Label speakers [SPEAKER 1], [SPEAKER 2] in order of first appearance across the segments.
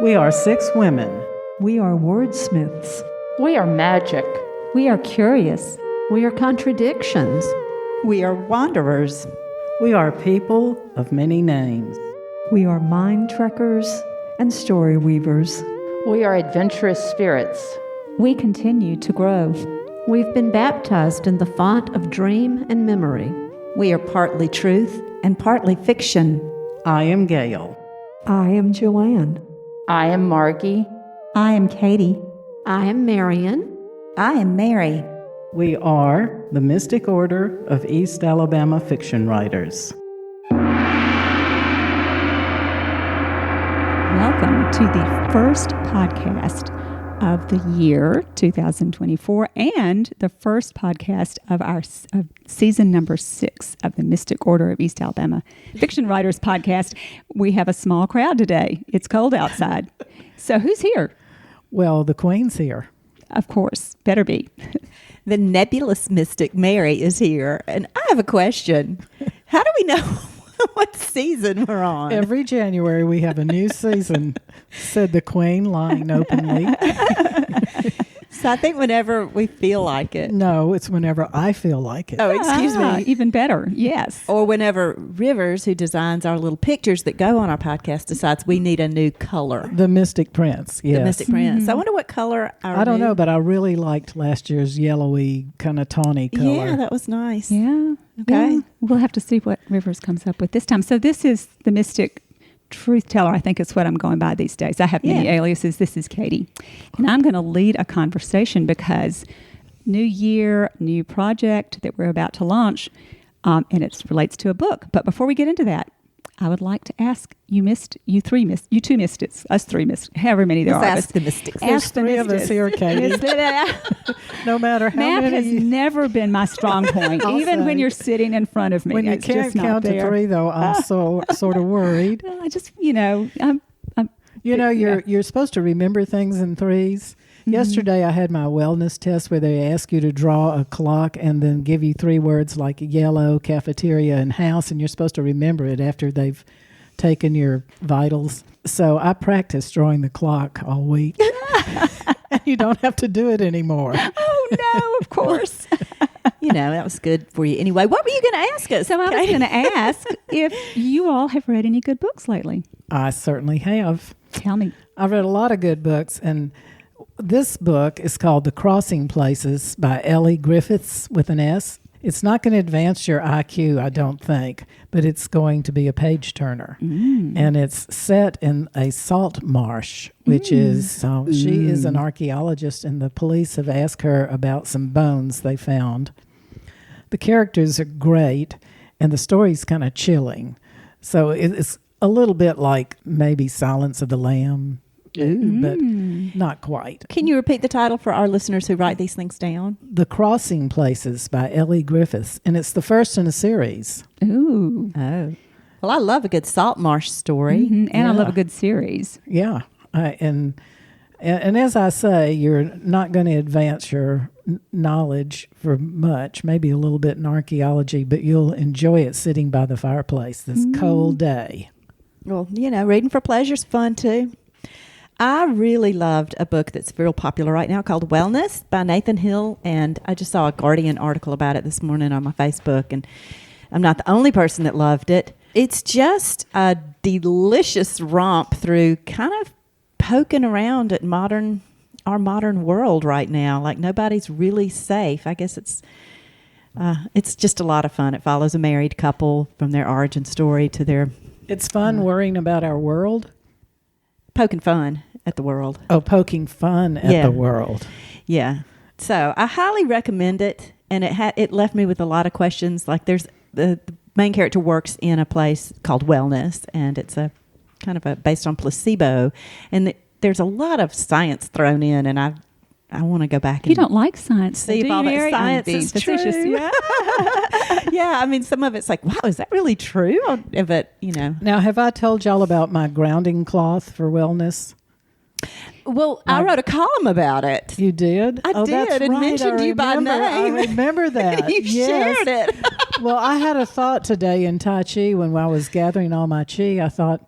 [SPEAKER 1] We are 6 women.
[SPEAKER 2] We are wordsmiths.
[SPEAKER 3] We are magic.
[SPEAKER 2] We are curious.
[SPEAKER 4] We are contradictions.
[SPEAKER 5] We are wanderers.
[SPEAKER 1] We are people of many names.
[SPEAKER 2] We are mind trekkers and story weavers.
[SPEAKER 3] We are adventurous spirits.
[SPEAKER 6] We continue to grow.
[SPEAKER 4] We've been baptized in the font of dream and memory.
[SPEAKER 5] We are partly truth and partly fiction.
[SPEAKER 1] I am Gail.
[SPEAKER 2] I am Joanne.
[SPEAKER 3] I am Margie.
[SPEAKER 7] I am Katie.
[SPEAKER 4] I am Marion.
[SPEAKER 5] I am Mary.
[SPEAKER 1] We are the Mystic Order of East Alabama Fiction Writers.
[SPEAKER 7] Welcome to the first podcast of the year 2024 and the first podcast of our season number 6 of the Mystic Order of East Alabama Fiction Writers podcast. We have a small crowd today. It's cold outside. So who's here?
[SPEAKER 1] Well, the Queen's here.
[SPEAKER 7] Of course, better be.
[SPEAKER 5] The nebulous mystic Mary is here. And I have a question. How do we know what season we're on?
[SPEAKER 1] Every January we have a new season, said the Queen, lying openly.
[SPEAKER 5] So I think whenever we feel like it.
[SPEAKER 1] No, it's whenever I feel like it.
[SPEAKER 5] Oh, excuse me.
[SPEAKER 7] Even better, yes.
[SPEAKER 5] Or whenever Rivers, who designs our little pictures that go on our podcast, decides we need a new color.
[SPEAKER 1] The Mystic Prince, yes.
[SPEAKER 5] The Mystic Prince. I wonder what color
[SPEAKER 1] I don't know, but I really liked last year's yellowy, kind of tawny color.
[SPEAKER 5] Yeah, that was nice.
[SPEAKER 7] Yeah.
[SPEAKER 5] Okay.
[SPEAKER 7] Yeah. We'll have to see what Rivers comes up with this time. So this is the Mystic Truth Teller, I think is what I'm going by these days. I have many aliases. This is Katie. And I'm going to lead a conversation because new year, new project that we're about to launch, and it relates to a book. But before we get into that, I would like to ask, you two missed it, us three missed, however many there are.
[SPEAKER 5] Ask the mystics.
[SPEAKER 1] There's 3 of us here, Katie. No matter how
[SPEAKER 7] Math
[SPEAKER 1] many.
[SPEAKER 7] has never been my strong point, even when you're sitting in front of me.
[SPEAKER 1] When you
[SPEAKER 7] it's
[SPEAKER 1] can't
[SPEAKER 7] just not
[SPEAKER 1] count
[SPEAKER 7] there.
[SPEAKER 1] to 3, though, I'm sort of worried.
[SPEAKER 7] I just, I'm
[SPEAKER 1] You're supposed to remember things in 3s. Mm-hmm. Yesterday, I had my wellness test where they ask you to draw a clock and then give you 3 words like yellow, cafeteria, and house, and you're supposed to remember it after they've taken your vitals. So I practiced drawing the clock all week. And you don't have to do it anymore.
[SPEAKER 7] Oh, no, of course.
[SPEAKER 5] That was good for you. Anyway, what were you going to ask us?
[SPEAKER 7] So I was going to ask if you all have read any good books lately.
[SPEAKER 1] I certainly have.
[SPEAKER 7] Tell me.
[SPEAKER 1] I've read a lot of good books, and this book is called The Crossing Places by Ellie Griffiths with an S. It's not going to advance your IQ, I don't think, but it's going to be a page turner. And it's set in a salt marsh, which is, she is an archaeologist, and the police have asked her about some bones they found. The characters are great, and the story's kind of chilling. So it's a little bit like maybe Silence of the Lamb, but not quite.
[SPEAKER 5] Can you repeat the title for our listeners who write these things down? The
[SPEAKER 1] Crossing Places by Ellie Griffiths, and it's the first in a series.
[SPEAKER 7] Ooh.
[SPEAKER 5] Oh. Well, I love a good salt marsh story.
[SPEAKER 7] And I love a good series.
[SPEAKER 1] Yeah. And as I say, you're not going to advance your knowledge for much, maybe a little bit in archaeology, but you'll enjoy it sitting by the fireplace this cold day.
[SPEAKER 5] Well, reading for pleasure is fun too. I really loved a book that's real popular right now called Wellness by Nathan Hill, and I just saw a Guardian article about it this morning on my Facebook, and I'm not the only person that loved it. It's just a delicious romp through kind of poking around at our modern world right now. Like nobody's really safe. I guess it's just a lot of fun. It follows a married couple from their origin story to their...
[SPEAKER 1] It's fun worrying about our world?
[SPEAKER 5] Poking fun at the world.
[SPEAKER 1] Oh, poking fun at the world.
[SPEAKER 5] Yeah. So I highly recommend it, and it left me with a lot of questions. Like there's the main character works in a place called Wellness, and it's a kind of based on placebo, and there's a lot of science thrown in, and I want to go back.
[SPEAKER 7] You don't like science,
[SPEAKER 5] see if all that science is true.
[SPEAKER 7] Yeah.
[SPEAKER 5] Yeah, I mean, some of it's like, wow, is that really true? But
[SPEAKER 1] Now, have I told y'all about my grounding cloth for wellness?
[SPEAKER 5] Well, I wrote a column about it.
[SPEAKER 1] You did?
[SPEAKER 5] I did,
[SPEAKER 1] that's
[SPEAKER 5] and
[SPEAKER 1] right.
[SPEAKER 5] mentioned you by name.
[SPEAKER 1] I remember that.
[SPEAKER 5] You shared it.
[SPEAKER 1] Well, I had a thought today in Tai Chi when I was gathering all my chi. I thought,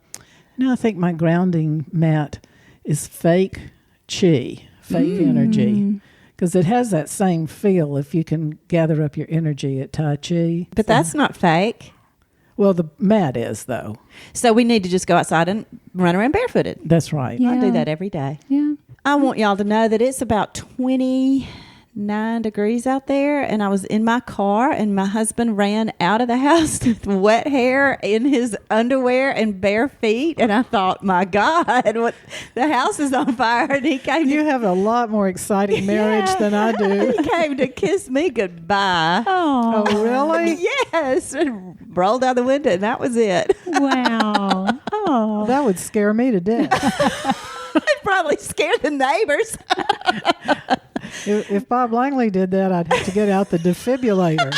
[SPEAKER 1] I think my grounding mat is fake chi, fake energy. Because it has that same feel if you can gather up your energy at Tai Chi.
[SPEAKER 5] But that's not fake.
[SPEAKER 1] Well, the mat is, though.
[SPEAKER 5] So we need to just go outside and run around barefooted.
[SPEAKER 1] That's right.
[SPEAKER 5] I do that every day.
[SPEAKER 7] Yeah.
[SPEAKER 5] I want y'all to know that it's about 29 degrees out there, and I was in my car, and my husband ran out of the house with wet hair in his underwear and bare feet, and I thought, my God, what, the house is on fire, and he came
[SPEAKER 1] You have a lot more exciting marriage than I do.
[SPEAKER 5] He came to kiss me goodbye.
[SPEAKER 7] Oh,
[SPEAKER 1] Oh, really?
[SPEAKER 5] Yes, and rolled down the window, and that was it.
[SPEAKER 7] wow. Oh.
[SPEAKER 1] That would scare me to death.
[SPEAKER 5] It probably scared the neighbors.
[SPEAKER 1] If Bob Langley did that, I'd have to get out the defibrillator.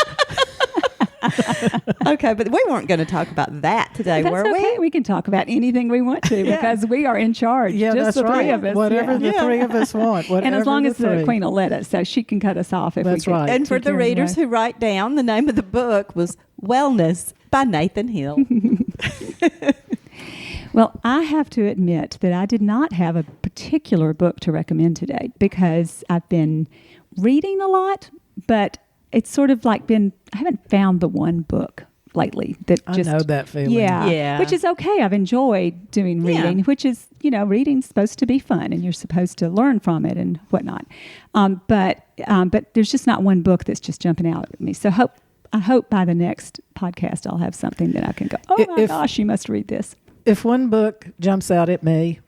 [SPEAKER 5] Okay, but we weren't going to talk about that today,
[SPEAKER 7] That's
[SPEAKER 5] were
[SPEAKER 7] okay.
[SPEAKER 5] we?
[SPEAKER 7] We can talk about anything we want to because we are in charge.
[SPEAKER 1] Yeah,
[SPEAKER 7] just
[SPEAKER 1] that's
[SPEAKER 7] the
[SPEAKER 1] right.
[SPEAKER 7] three of us.
[SPEAKER 1] Whatever the three of us want.
[SPEAKER 7] And as long as the
[SPEAKER 1] three.
[SPEAKER 7] Queen will let us, so she can cut us off if
[SPEAKER 1] That's
[SPEAKER 7] we get
[SPEAKER 1] right.
[SPEAKER 5] And for
[SPEAKER 7] too
[SPEAKER 5] the
[SPEAKER 7] carried
[SPEAKER 5] readers
[SPEAKER 7] away.
[SPEAKER 5] who write down, the name of the book was Wellness by Nathan Hill.
[SPEAKER 7] Well, I have to admit that I did not have a particular book to recommend today because I've been reading a lot, but it's sort of like I haven't found the one book lately that
[SPEAKER 1] I
[SPEAKER 7] just
[SPEAKER 1] know that feeling.
[SPEAKER 5] Yeah.
[SPEAKER 7] which is okay. I've enjoyed doing reading, which is, reading's supposed to be fun and you're supposed to learn from it and whatnot. But there's just not one book that's just jumping out at me. So I hope by the next podcast I'll have something that I can go, oh my gosh, you must read this.
[SPEAKER 1] If one book jumps out at me,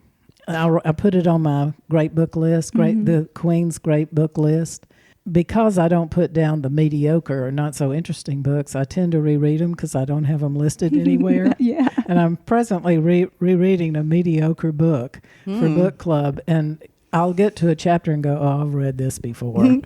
[SPEAKER 1] I put it on my great book list, the Queen's great book list. Because I don't put down the mediocre or not so interesting books, I tend to reread them because I don't have them listed anywhere.
[SPEAKER 7] Yeah.
[SPEAKER 1] And I'm presently rereading a mediocre book for book club, and I'll get to a chapter and go, oh, I've read this before.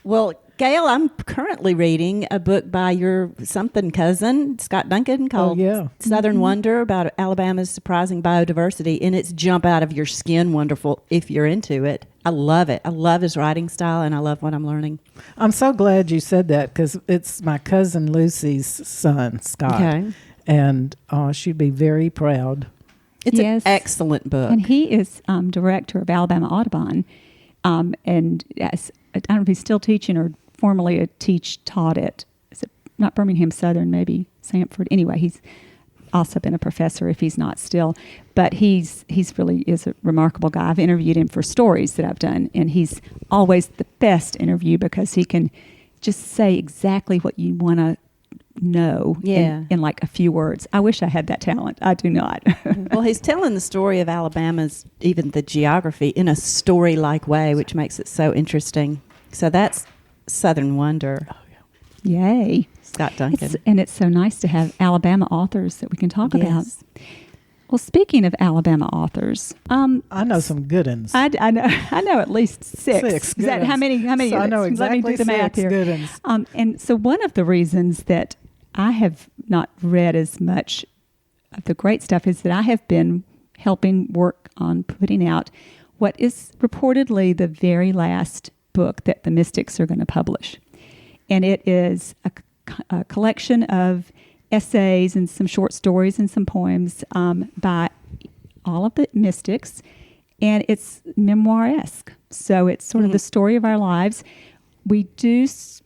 [SPEAKER 5] Well, Gail, I'm currently reading a book by your something cousin, Scott Duncan, called Southern Wonder, about Alabama's surprising biodiversity, and it's jump out of your skin wonderful if you're into it. I love it. I love his writing style, and I love what I'm learning.
[SPEAKER 1] I'm so glad you said that because it's my cousin Lucy's son, Scott.
[SPEAKER 5] Okay.
[SPEAKER 1] And she'd be very proud.
[SPEAKER 5] It's
[SPEAKER 7] Yes.
[SPEAKER 5] an excellent book.
[SPEAKER 7] And he is director of Alabama Audubon. And yes, I don't know if he's still teaching or formerly taught at, is it not Birmingham Southern, maybe Sanford. Anyway, he's also been a professor if he's not still. But he's really is a remarkable guy. I've interviewed him for stories that I've done, and he's always the best interview because he can just say exactly what you want to know in like a few words. I wish I had that talent. I do not.
[SPEAKER 5] Well, he's telling the story of Alabama's, even the geography, in a story-like way, which makes it so interesting. So that's Southern Wonder.
[SPEAKER 7] Yay.
[SPEAKER 5] Scott Duncan.
[SPEAKER 7] It's so nice to have Alabama authors that we can talk about.
[SPEAKER 5] Yes.
[SPEAKER 7] Well, speaking of Alabama authors,
[SPEAKER 1] I know some good ones.
[SPEAKER 7] I know at least six.
[SPEAKER 1] Six
[SPEAKER 7] Is
[SPEAKER 1] good
[SPEAKER 7] that
[SPEAKER 1] ones.
[SPEAKER 7] how many?
[SPEAKER 1] So I know
[SPEAKER 7] Let me
[SPEAKER 1] exactly
[SPEAKER 7] do the math
[SPEAKER 1] 6
[SPEAKER 7] here.
[SPEAKER 1] good ones.
[SPEAKER 7] And so one of the reasons that I have not read as much of the great stuff is that I have been helping work on putting out what is reportedly the very last book that the Mystics are going to publish. And it is a collection of essays and some short stories and some poems by all of the Mystics. And it's memoir-esque. So it's sort of the story of our lives. We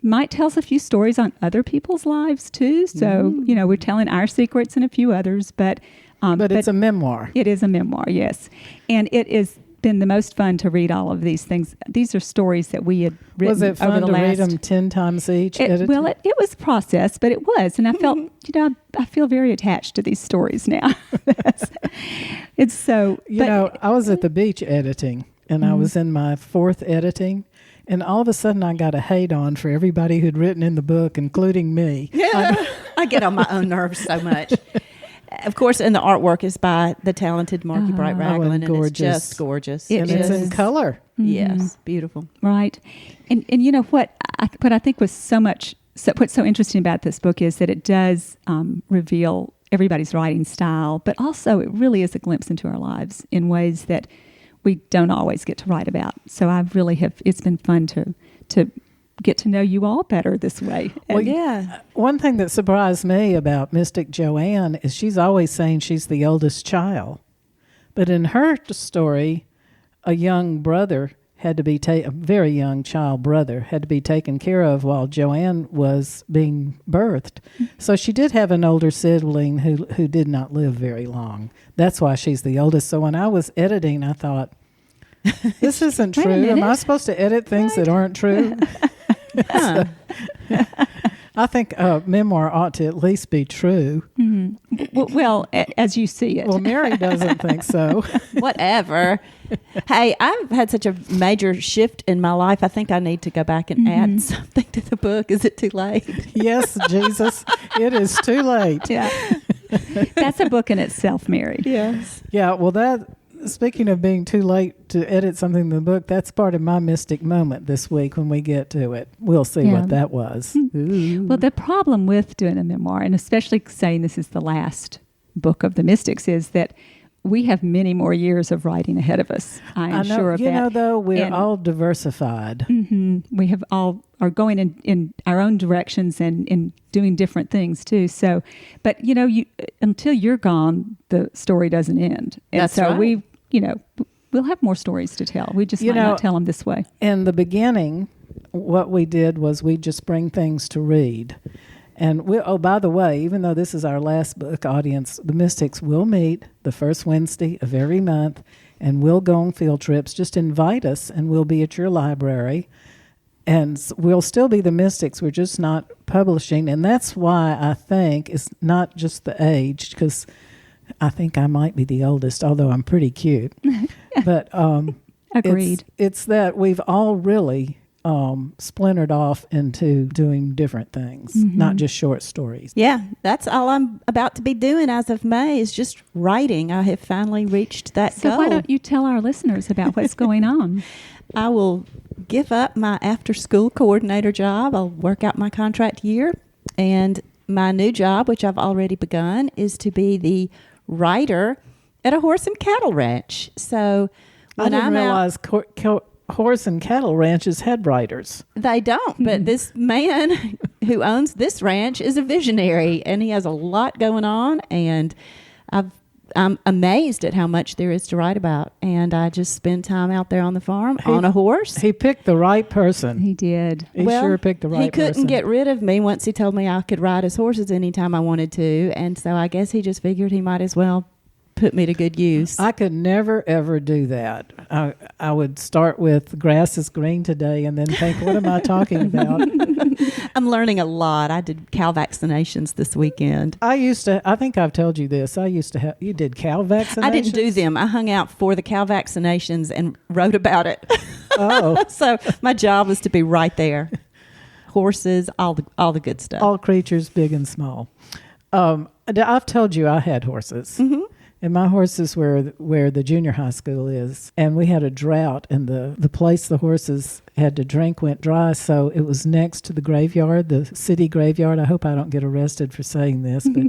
[SPEAKER 7] might tell us a few stories on other people's lives too. So, we're telling our secrets and a few others, but
[SPEAKER 1] it's a memoir.
[SPEAKER 7] It is a memoir, yes. And it has been the most fun to read all of these things. These are stories that we had written
[SPEAKER 1] Was it
[SPEAKER 7] over
[SPEAKER 1] fun
[SPEAKER 7] the
[SPEAKER 1] to
[SPEAKER 7] last...
[SPEAKER 1] read them 10 times each?
[SPEAKER 7] It was a process, but it was. And I felt, I feel very attached to these stories now. It's so...
[SPEAKER 1] I was at the beach editing, and I was in my 4th editing, and all of a sudden I got a hate on for everybody who'd written in the book, including me.
[SPEAKER 5] I get on my own nerves so much. Of course, and the artwork is by the talented Marky Bright Raglan, and it's just gorgeous.
[SPEAKER 1] And it's in color.
[SPEAKER 5] Yes, beautiful.
[SPEAKER 7] Right. And you know what I think was what's so interesting about this book is that it does reveal everybody's writing style, but also it really is a glimpse into our lives in ways that we don't always get to write about. So I really it's been fun to get to know you all better this way.
[SPEAKER 1] Well, one thing that surprised me about Mystic Joanne is she's always saying she's the oldest child. But in her story, a young brother had to be a very young child brother had to be taken care of while Joanne was being birthed. So she did have an older sibling who did not live very long. That's why she's the oldest. So when I was editing, I thought, this isn't true. Am I supposed to edit things that aren't true? So, I think a memoir ought to at least be true.
[SPEAKER 7] Well, as you see it.
[SPEAKER 1] Well, Mary doesn't think so.
[SPEAKER 5] Whatever. Hey, I've had such a major shift in my life. I think I need to go back and add something to the book. Is it too late?
[SPEAKER 1] Yes, Jesus, it is too late.
[SPEAKER 7] Yeah. That's a book in itself, Mary.
[SPEAKER 5] Yes.
[SPEAKER 1] Yeah, well, speaking of being too late to edit something in the book, that's part of my mystic moment this week when we get to it. We'll see what that was.
[SPEAKER 7] Well, the problem with doing a memoir, and especially saying this is the last book of the Mystics, is that we have many more years of writing ahead of us. I am sure of that.
[SPEAKER 1] You know, though, we're all diversified.
[SPEAKER 7] We have all are going in our own directions and doing different things too. So, but you know, until you're gone, the story doesn't end. And
[SPEAKER 5] That's
[SPEAKER 7] so
[SPEAKER 5] right.
[SPEAKER 7] we'll have more stories to tell. We just might not tell them this way.
[SPEAKER 1] In the beginning, what we did was we just bring things to read. And by the way, even though this is our last book, audience, the Mystics will meet the first Wednesday of every month, and we'll go on field trips. Just invite us, and we'll be at your library. And we'll still be the Mystics. We're just not publishing. And that's why I think it's not just the age, because I think I might be the oldest, although I'm pretty cute. But
[SPEAKER 7] Agreed.
[SPEAKER 1] It's that we've all really splintered off into doing different things, not just short stories.
[SPEAKER 5] Yeah, that's all I'm about to be doing as of May is just writing. I have finally reached that
[SPEAKER 7] So
[SPEAKER 5] goal.
[SPEAKER 7] why don't you tell our listeners about what's going on?
[SPEAKER 5] I will give up my after-school coordinator job. I'll work out my contract year. And my new job, which I've already begun, is to be the writer at a horse and cattle ranch. So
[SPEAKER 1] I
[SPEAKER 5] when
[SPEAKER 1] didn't
[SPEAKER 5] I'm out,
[SPEAKER 1] realize horse and cattle ranches had writers.
[SPEAKER 5] they don't. But this man who owns this ranch is a visionary, and he has a lot going on. And I'm amazed at how much there is to write about. And I just spend time out there on the farm on a horse.
[SPEAKER 1] He picked the right person.
[SPEAKER 7] He did.
[SPEAKER 1] He sure picked the right person.
[SPEAKER 5] He couldn't get rid of me once he told me I could ride his horses anytime I wanted to. And so I guess he just figured he might as well put me to good use.
[SPEAKER 1] I could never, ever do that. I would start with grass is green today and then think, what am I talking about?
[SPEAKER 5] I'm learning a lot. I did cow vaccinations this weekend.
[SPEAKER 1] I think I've told you this. You did cow vaccinations?
[SPEAKER 5] I didn't do them. I hung out for the cow vaccinations and wrote about it.
[SPEAKER 1] Oh.
[SPEAKER 5] So my job was to be right there. Horses, all the good stuff.
[SPEAKER 1] All creatures, big and small. I've told you I had horses. And my horses were where the junior high school is. And we had a drought, and the place the horses had to drink went dry. So it was next to the graveyard, the city graveyard. I hope I don't get arrested for saying this. But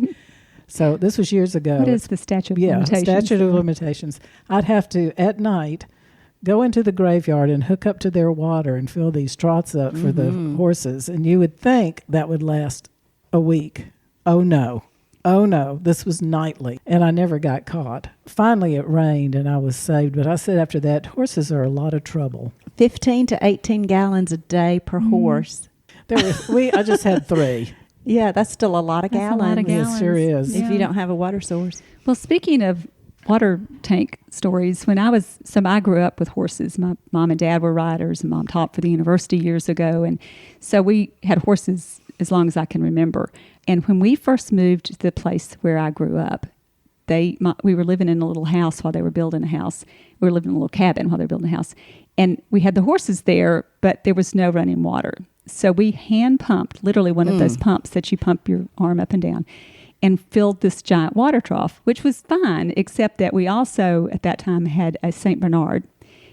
[SPEAKER 1] so this was years ago.
[SPEAKER 7] What is the statute of limitations?
[SPEAKER 1] Yeah, statute of limitations. I'd have to, at night, go into the graveyard and hook up to their water and fill these troughs up for the horses. And you would think that would last a week. Oh, no, this was nightly, and I never got caught. Finally, it rained, and I was saved. But I said after that, horses are a lot of trouble.
[SPEAKER 5] 15 to 18 gallons a day per horse.
[SPEAKER 1] I just had 3.
[SPEAKER 5] Yeah, that's still a lot of
[SPEAKER 7] That's
[SPEAKER 5] gallons.
[SPEAKER 7] a lot of
[SPEAKER 1] It sure is.
[SPEAKER 5] If you don't have a water source.
[SPEAKER 7] Well, speaking of water tank stories, I grew up with horses. My mom and dad were riders, and Mom taught for the university years ago. And so we had horses as long as I can remember. And when we first moved to the place where I grew up, we were living in a little house while they were building a house. We were living in a little cabin while they were building a house. And we had the horses there, but there was no running water. So we hand pumped, literally one of those pumps that you pump your arm up and down, and filled this giant water trough, which was fine, except that we also at that time had a St. Bernard,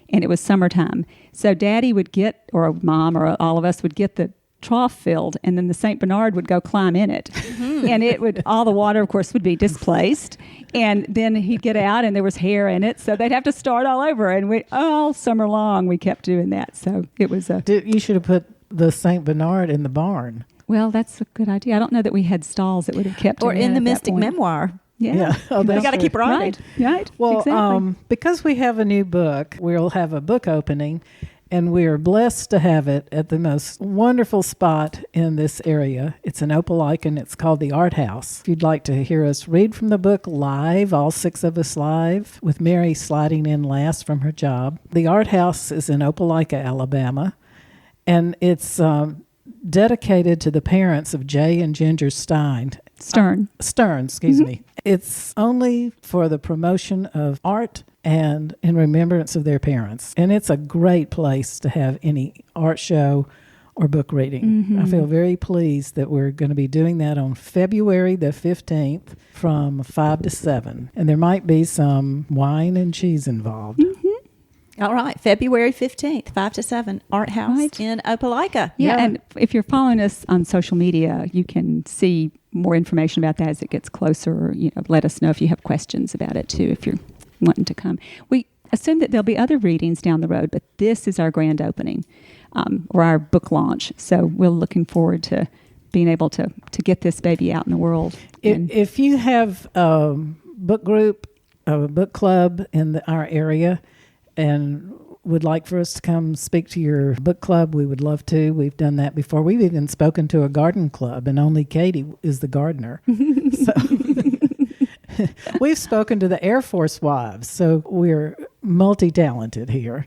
[SPEAKER 7] and it was summertime. So Daddy would get, or Mom, or all of us would get the trough filled, and then the St. Bernard would go climb in it. And all the water, of course, would be displaced. And then he'd get out, and there was hair in it, so they'd have to start all over. And all summer long, we kept doing that. So it was
[SPEAKER 1] You should have put the St. Bernard in the barn.
[SPEAKER 7] Well, that's a good idea. I don't know that we had stalls that would have kept
[SPEAKER 5] Or
[SPEAKER 7] him
[SPEAKER 5] in the
[SPEAKER 7] at that
[SPEAKER 5] Mystic
[SPEAKER 7] point.
[SPEAKER 5] Memoir.
[SPEAKER 7] Yeah.
[SPEAKER 1] Oh,
[SPEAKER 5] We
[SPEAKER 1] that's
[SPEAKER 5] got to
[SPEAKER 1] true.
[SPEAKER 5] keep writing.
[SPEAKER 7] Right.
[SPEAKER 1] Well,
[SPEAKER 7] exactly.
[SPEAKER 1] because we have a new book, we'll have a book opening, and we are blessed to have it at the most wonderful spot in this area. It's in Opelika, and it's called the Art House. If you'd like to hear us read from the book live, all 6 of us live, with Mary sliding in last from her job. The Art House is in Opelika, Alabama, and it's dedicated to the parents of Jay and Ginger Stern, excuse me. It's only for the promotion of art and in remembrance of their parents. And it's a great place to have any art show or book reading. I feel very pleased that we're going to be doing that on February the 15th from 5 to 7. And there might be some wine and cheese involved.
[SPEAKER 5] All right, February 15th, 5 to 7, Art House
[SPEAKER 7] Right.
[SPEAKER 5] in Opelika.
[SPEAKER 7] Yeah, and if you're following us on social media, you can see more information about that as it gets closer. Let us know if you have questions about it too, if you're wanting to come. We assume that there'll be other readings down the road, but this is our grand opening or our book launch. So we're looking forward to being able to get this baby out in the world.
[SPEAKER 1] If you have a book group, a book club in our area, and would like for us to come speak to your book club, we would love to. We've done that before. We've even spoken to a garden club, and only Katie is the gardener. So we've spoken to the Air Force wives, so we're multi-talented here.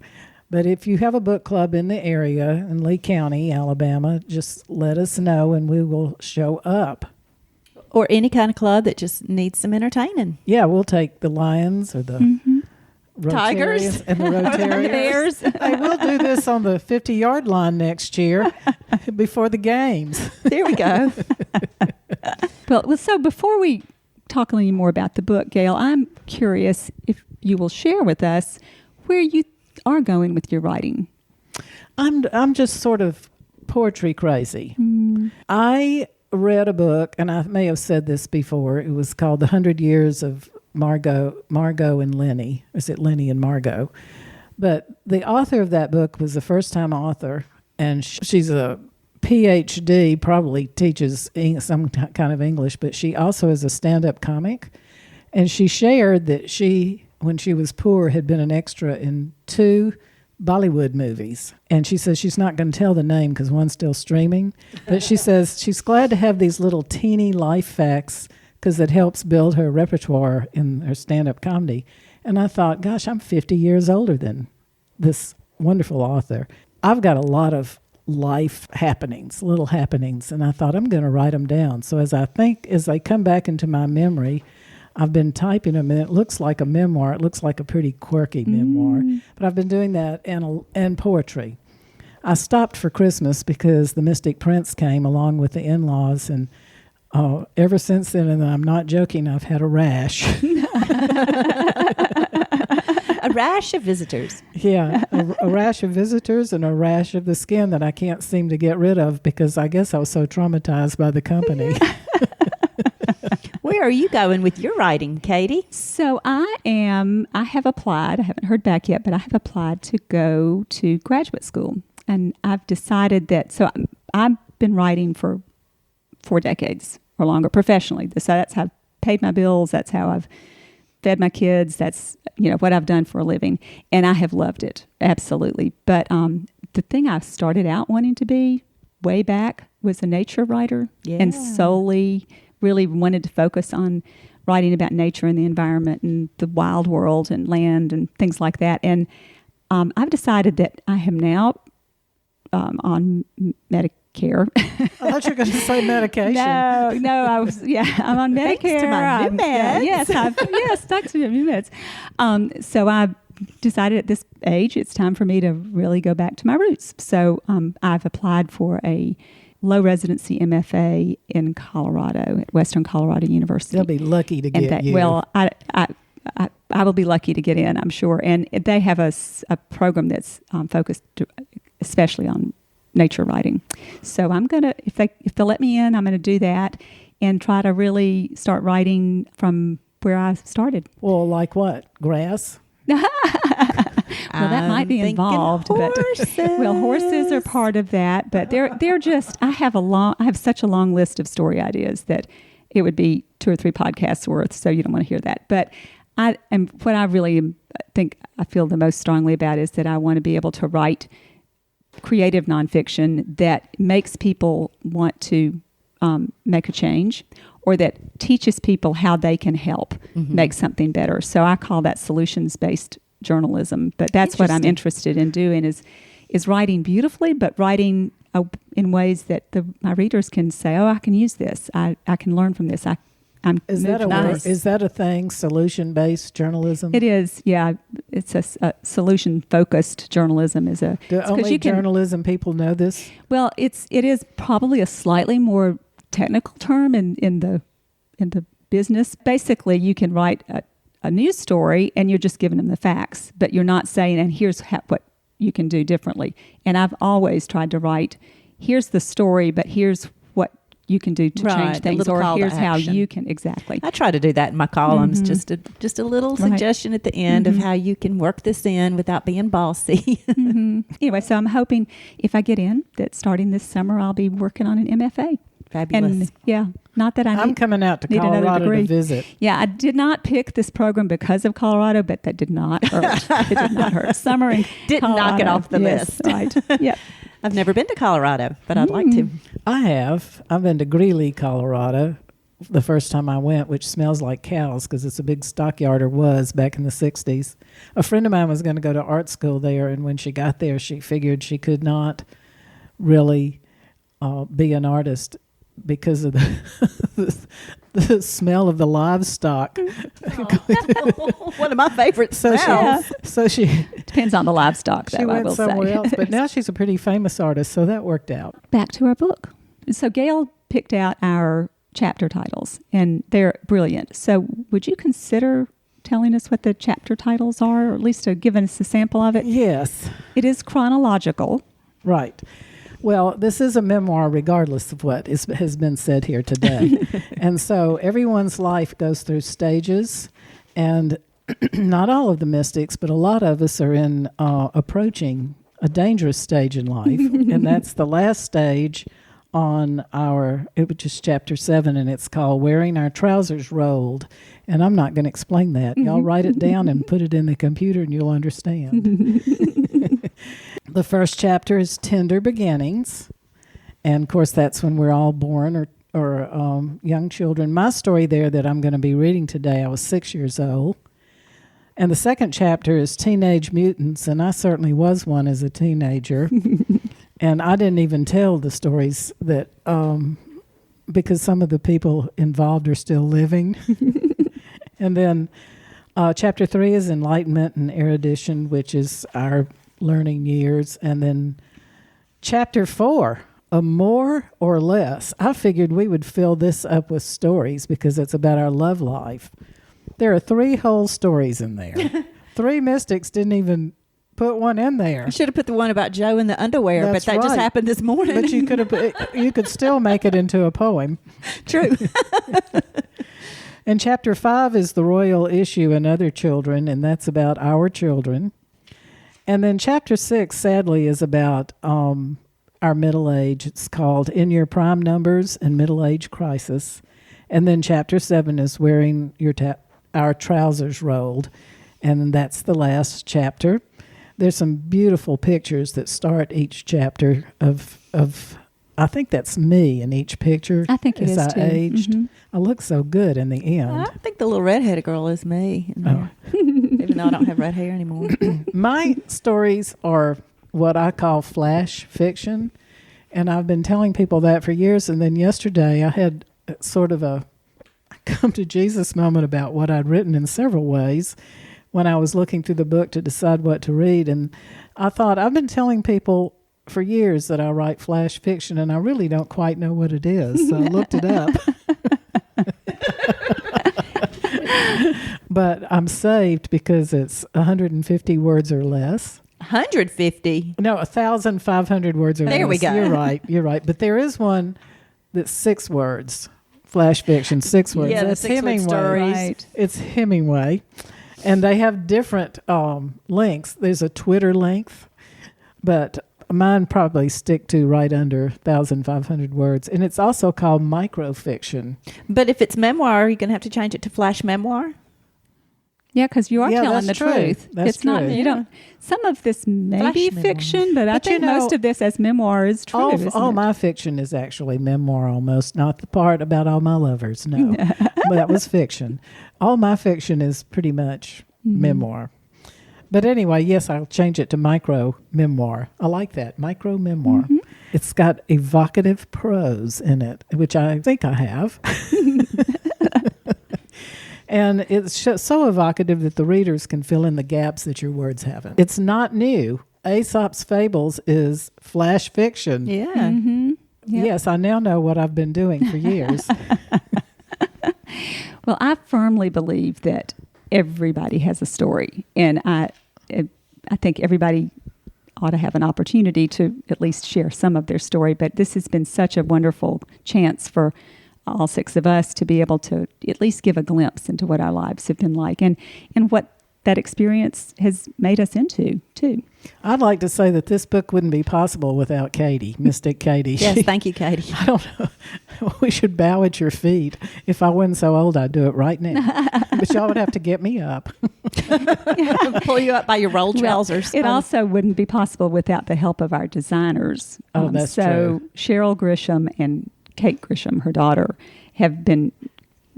[SPEAKER 1] But if you have a book club in the area in Lee County, Alabama, just let us know, and we will show up.
[SPEAKER 5] Or any kind of club that just needs some entertaining.
[SPEAKER 1] Yeah, we'll take the Lions or the
[SPEAKER 5] Tigers.
[SPEAKER 1] Rotarians and the Rotarians.
[SPEAKER 5] Bears.
[SPEAKER 1] Hey, we'll do this on the 50-yard line next year before the games.
[SPEAKER 5] There we go.
[SPEAKER 7] Well, so before we talk any more about the book, Gail, I'm curious if you will share with us where you are going with your writing.
[SPEAKER 1] I'm just sort of poetry crazy. I read a book, and I may have said this before. It was called The 100 Years of Margot and Lenny. Is it Lenny and Margot? But the author of that book was a first-time author, and she's a PhD, probably teaches some kind of English, but she also is a stand-up comic. And she shared that she, when she was poor, had been an extra in 2 Bollywood movies. And she says she's not going to tell the name because one's still streaming. But she says she's glad to have these little teeny life facts because it helps build her repertoire in her stand-up comedy. And I thought, gosh, I'm 50 years older than this wonderful author. I've got a lot of life happenings, little happenings, and I thought I'm going to write them down. So as they come back into my memory, I've been typing them, and it looks like a memoir. It looks like a pretty quirky memoir, but I've been doing that and poetry. I stopped for Christmas because the Mystic Prince came along with the in-laws, and ever since then, and I'm not joking, I've had a rash.
[SPEAKER 5] A rash of visitors.
[SPEAKER 1] Yeah, a rash of visitors and a rash of the skin that I can't seem to get rid of because I guess I was so traumatized by the company.
[SPEAKER 5] Where are you going with your writing, Katie?
[SPEAKER 7] So I have applied, I haven't heard back yet, but I have applied to go to graduate school. And I've decided that, so I've been writing for 4 decades or longer professionally. So that's how I've paid my bills. That's how I've fed my kids. That's, what I've done for a living. And I have loved it. Absolutely. But the thing I started out wanting to be way back was a nature writer and solely really wanted to focus on writing about nature and the environment and the wild world and land and things like that. And I've decided that I am now on Medicare.
[SPEAKER 1] I thought you were going to say medication.
[SPEAKER 7] No, I'm on Medicare.
[SPEAKER 5] Thanks to my new meds.
[SPEAKER 7] Yes, thanks to my new meds. So I decided at this age it's time for me to really go back to my roots. So I've applied for a low residency MFA in Colorado at Western Colorado University.
[SPEAKER 1] They'll be lucky to get you.
[SPEAKER 7] Well, I will be lucky to get in, I'm sure. And they have a program that's focused especially on nature writing. So I'm gonna, if they'll let me in, I'm gonna do that and try to really start writing from where I started.
[SPEAKER 1] Well, like what? Grass?
[SPEAKER 7] Well, that might be involved,
[SPEAKER 5] horses.
[SPEAKER 7] but horses are part of that. But they're just. I have such a long list of story ideas that it would be 2 or 3 podcasts worth, so you don't want to hear that. But what I really think I feel the most strongly about is that I want to be able to write creative nonfiction that makes people want to make a change, or that teaches people how they can help make something better. So I call that solutions-based journalism. But that's what I'm interested in doing is writing beautifully, but writing in ways that my readers can say, "Oh, I can use this. I can learn from this.
[SPEAKER 1] Is that a thing? Solution-based journalism?
[SPEAKER 7] It is, yeah. It's a solution-focused journalism.
[SPEAKER 1] Do only journalism people know this?
[SPEAKER 7] Well, it is probably a slightly more technical term in the business. Basically, you can write a news story and you're just giving them the facts, but you're not saying, and here's what you can do differently. And I've always tried to write, here's the story, but here's what you can do to change things, or here's how you can, exactly.
[SPEAKER 5] I try to do that in my columns, just a little suggestion at the end of how you can work this in without being bossy.
[SPEAKER 7] Anyway, so I'm hoping if I get in, that starting this summer, I'll be working on an MFA.
[SPEAKER 5] Fabulous.
[SPEAKER 7] And not that
[SPEAKER 1] I'm coming out to Colorado to visit.
[SPEAKER 7] Yeah, I did not pick this program because of Colorado, but that did not hurt. It did not hurt. Summer in
[SPEAKER 5] Didn't knock it off the
[SPEAKER 7] list. Right. Yeah.
[SPEAKER 5] I've never been to Colorado, but I'd like to.
[SPEAKER 1] I have. I've been to Greeley, Colorado, the first time I went, which smells like cows because it's a big stockyard, or was back in the 60s. A friend of mine was going to go to art school there, and when she got there, she figured she could not really be an artist because of the smell of the livestock.
[SPEAKER 5] One of my favorite smells.
[SPEAKER 1] So she
[SPEAKER 7] depends on the livestock, though,
[SPEAKER 1] she went
[SPEAKER 7] I will
[SPEAKER 1] somewhere
[SPEAKER 7] say.
[SPEAKER 1] else, but now she's a pretty famous artist, so that worked out.
[SPEAKER 7] Back to our book. So Gail picked out our chapter titles, and they're brilliant. So would you consider telling us what the chapter titles are, or at least giving us a sample of it?
[SPEAKER 1] Yes.
[SPEAKER 7] It is chronological.
[SPEAKER 1] Right. Well, this is a memoir regardless of what has been said here today. And so everyone's life goes through stages, and not all of the mystics, but a lot of us are approaching a dangerous stage in life. And that's the last stage on which is chapter 7, and it's called Wearing Our Trousers Rolled. And I'm not going to explain that. Y'all write it down and put it in the computer and you'll understand. The first chapter is Tender Beginnings. And, of course, that's when we're all born or young children. My story there that I'm going to be reading today, I was 6 years old. And the second chapter is Teenage Mutants, and I certainly was one as a teenager. And I didn't even tell the stories that because some of the people involved are still living. And then chapter 3 is Enlightenment and Erudition, which is our learning years. And then chapter 4, A More or Less. I figured we would fill this up with stories because it's about our love life. There are 3 whole stories in there. 3 mystics didn't even put one in there.
[SPEAKER 5] You should have put the one about Joe in the underwear,
[SPEAKER 1] That's
[SPEAKER 5] but that just
[SPEAKER 1] right.
[SPEAKER 5] happened this morning.
[SPEAKER 1] But you could still make it into a poem.
[SPEAKER 5] True.
[SPEAKER 1] And chapter 5 is The Royal Issue and Other Children, and that's about our children. And then chapter 6, sadly, is about our middle age. It's called In Your Prime Numbers and Middle Age Crisis. And then chapter 7 is Wearing Our Trousers Rolled, and that's the last chapter. There's some beautiful pictures that start each chapter of I think that's me in each picture.
[SPEAKER 7] I think it is,
[SPEAKER 1] as I
[SPEAKER 7] too.
[SPEAKER 1] aged. I look so good in the end.
[SPEAKER 5] I think the little redheaded girl is me in there. Even though I don't have red hair anymore.
[SPEAKER 1] My stories are what I call flash fiction, and I've been telling people that for years. And then yesterday I had sort of a come to Jesus moment about what I'd written in several ways when I was looking through the book to decide what to read. And I thought, I've been telling people for years that I write flash fiction, and I really don't quite know what it is. So I looked it up. But I'm saved because it's 150 words or less.
[SPEAKER 5] 150?
[SPEAKER 1] No, 1,500 words or less.
[SPEAKER 5] There we go.
[SPEAKER 1] You're right. But there is one that's 6 words. Flash fiction, 6 words.
[SPEAKER 5] Yeah,
[SPEAKER 1] That's
[SPEAKER 5] the 6-word stories.
[SPEAKER 7] Right.
[SPEAKER 1] It's Hemingway. And they have different links. There's a Twitter length, but Mine probably stick to right under 1,500 words. And it's also called microfiction.
[SPEAKER 5] But if it's memoir, you're going to have to change it to flash memoir.
[SPEAKER 7] Yeah, because you are
[SPEAKER 1] Yeah,
[SPEAKER 7] telling the
[SPEAKER 1] that's true.
[SPEAKER 7] truth.
[SPEAKER 1] That's
[SPEAKER 7] It's not,
[SPEAKER 1] true.
[SPEAKER 7] you don't, some of this may
[SPEAKER 5] Flash
[SPEAKER 7] be
[SPEAKER 5] memoir.
[SPEAKER 7] fiction, but I
[SPEAKER 1] But you
[SPEAKER 7] think
[SPEAKER 1] know,
[SPEAKER 7] most of this as memoir is true. isn't
[SPEAKER 1] All
[SPEAKER 7] it?
[SPEAKER 1] my fiction is actually memoir almost, not the part about all my lovers. No, but that was fiction. All my fiction is pretty much memoir. But anyway, yes, I'll change it to micro memoir. I like that, micro memoir. It's got evocative prose in it, which I think I have. And it's so evocative that the readers can fill in the gaps that your words haven't. It's not new. Aesop's Fables is flash fiction.
[SPEAKER 5] Yeah.
[SPEAKER 7] Yep.
[SPEAKER 1] Yes, I now know what I've been doing for years.
[SPEAKER 7] Well, I firmly believe that everybody has a story, and I think everybody ought to have an opportunity to at least share some of their story. But this has been such a wonderful chance for all six of us to be able to at least give a glimpse into what our lives have been like, and what that experience has made us into too.
[SPEAKER 1] I'd like to say that this book wouldn't be possible without Katie, Mystic Katie.
[SPEAKER 5] Yes, thank you, Katie.
[SPEAKER 1] I don't know. We should bow at your feet. If I wasn't so old, I'd do it right now. But y'all would have to get me up.
[SPEAKER 5] Pull you up by your roll trousers.
[SPEAKER 7] It also wouldn't be possible without the help of our designers.
[SPEAKER 1] Oh, that's
[SPEAKER 7] so
[SPEAKER 1] true.
[SPEAKER 7] Cheryl Grisham and Kate Grisham, her daughter, have been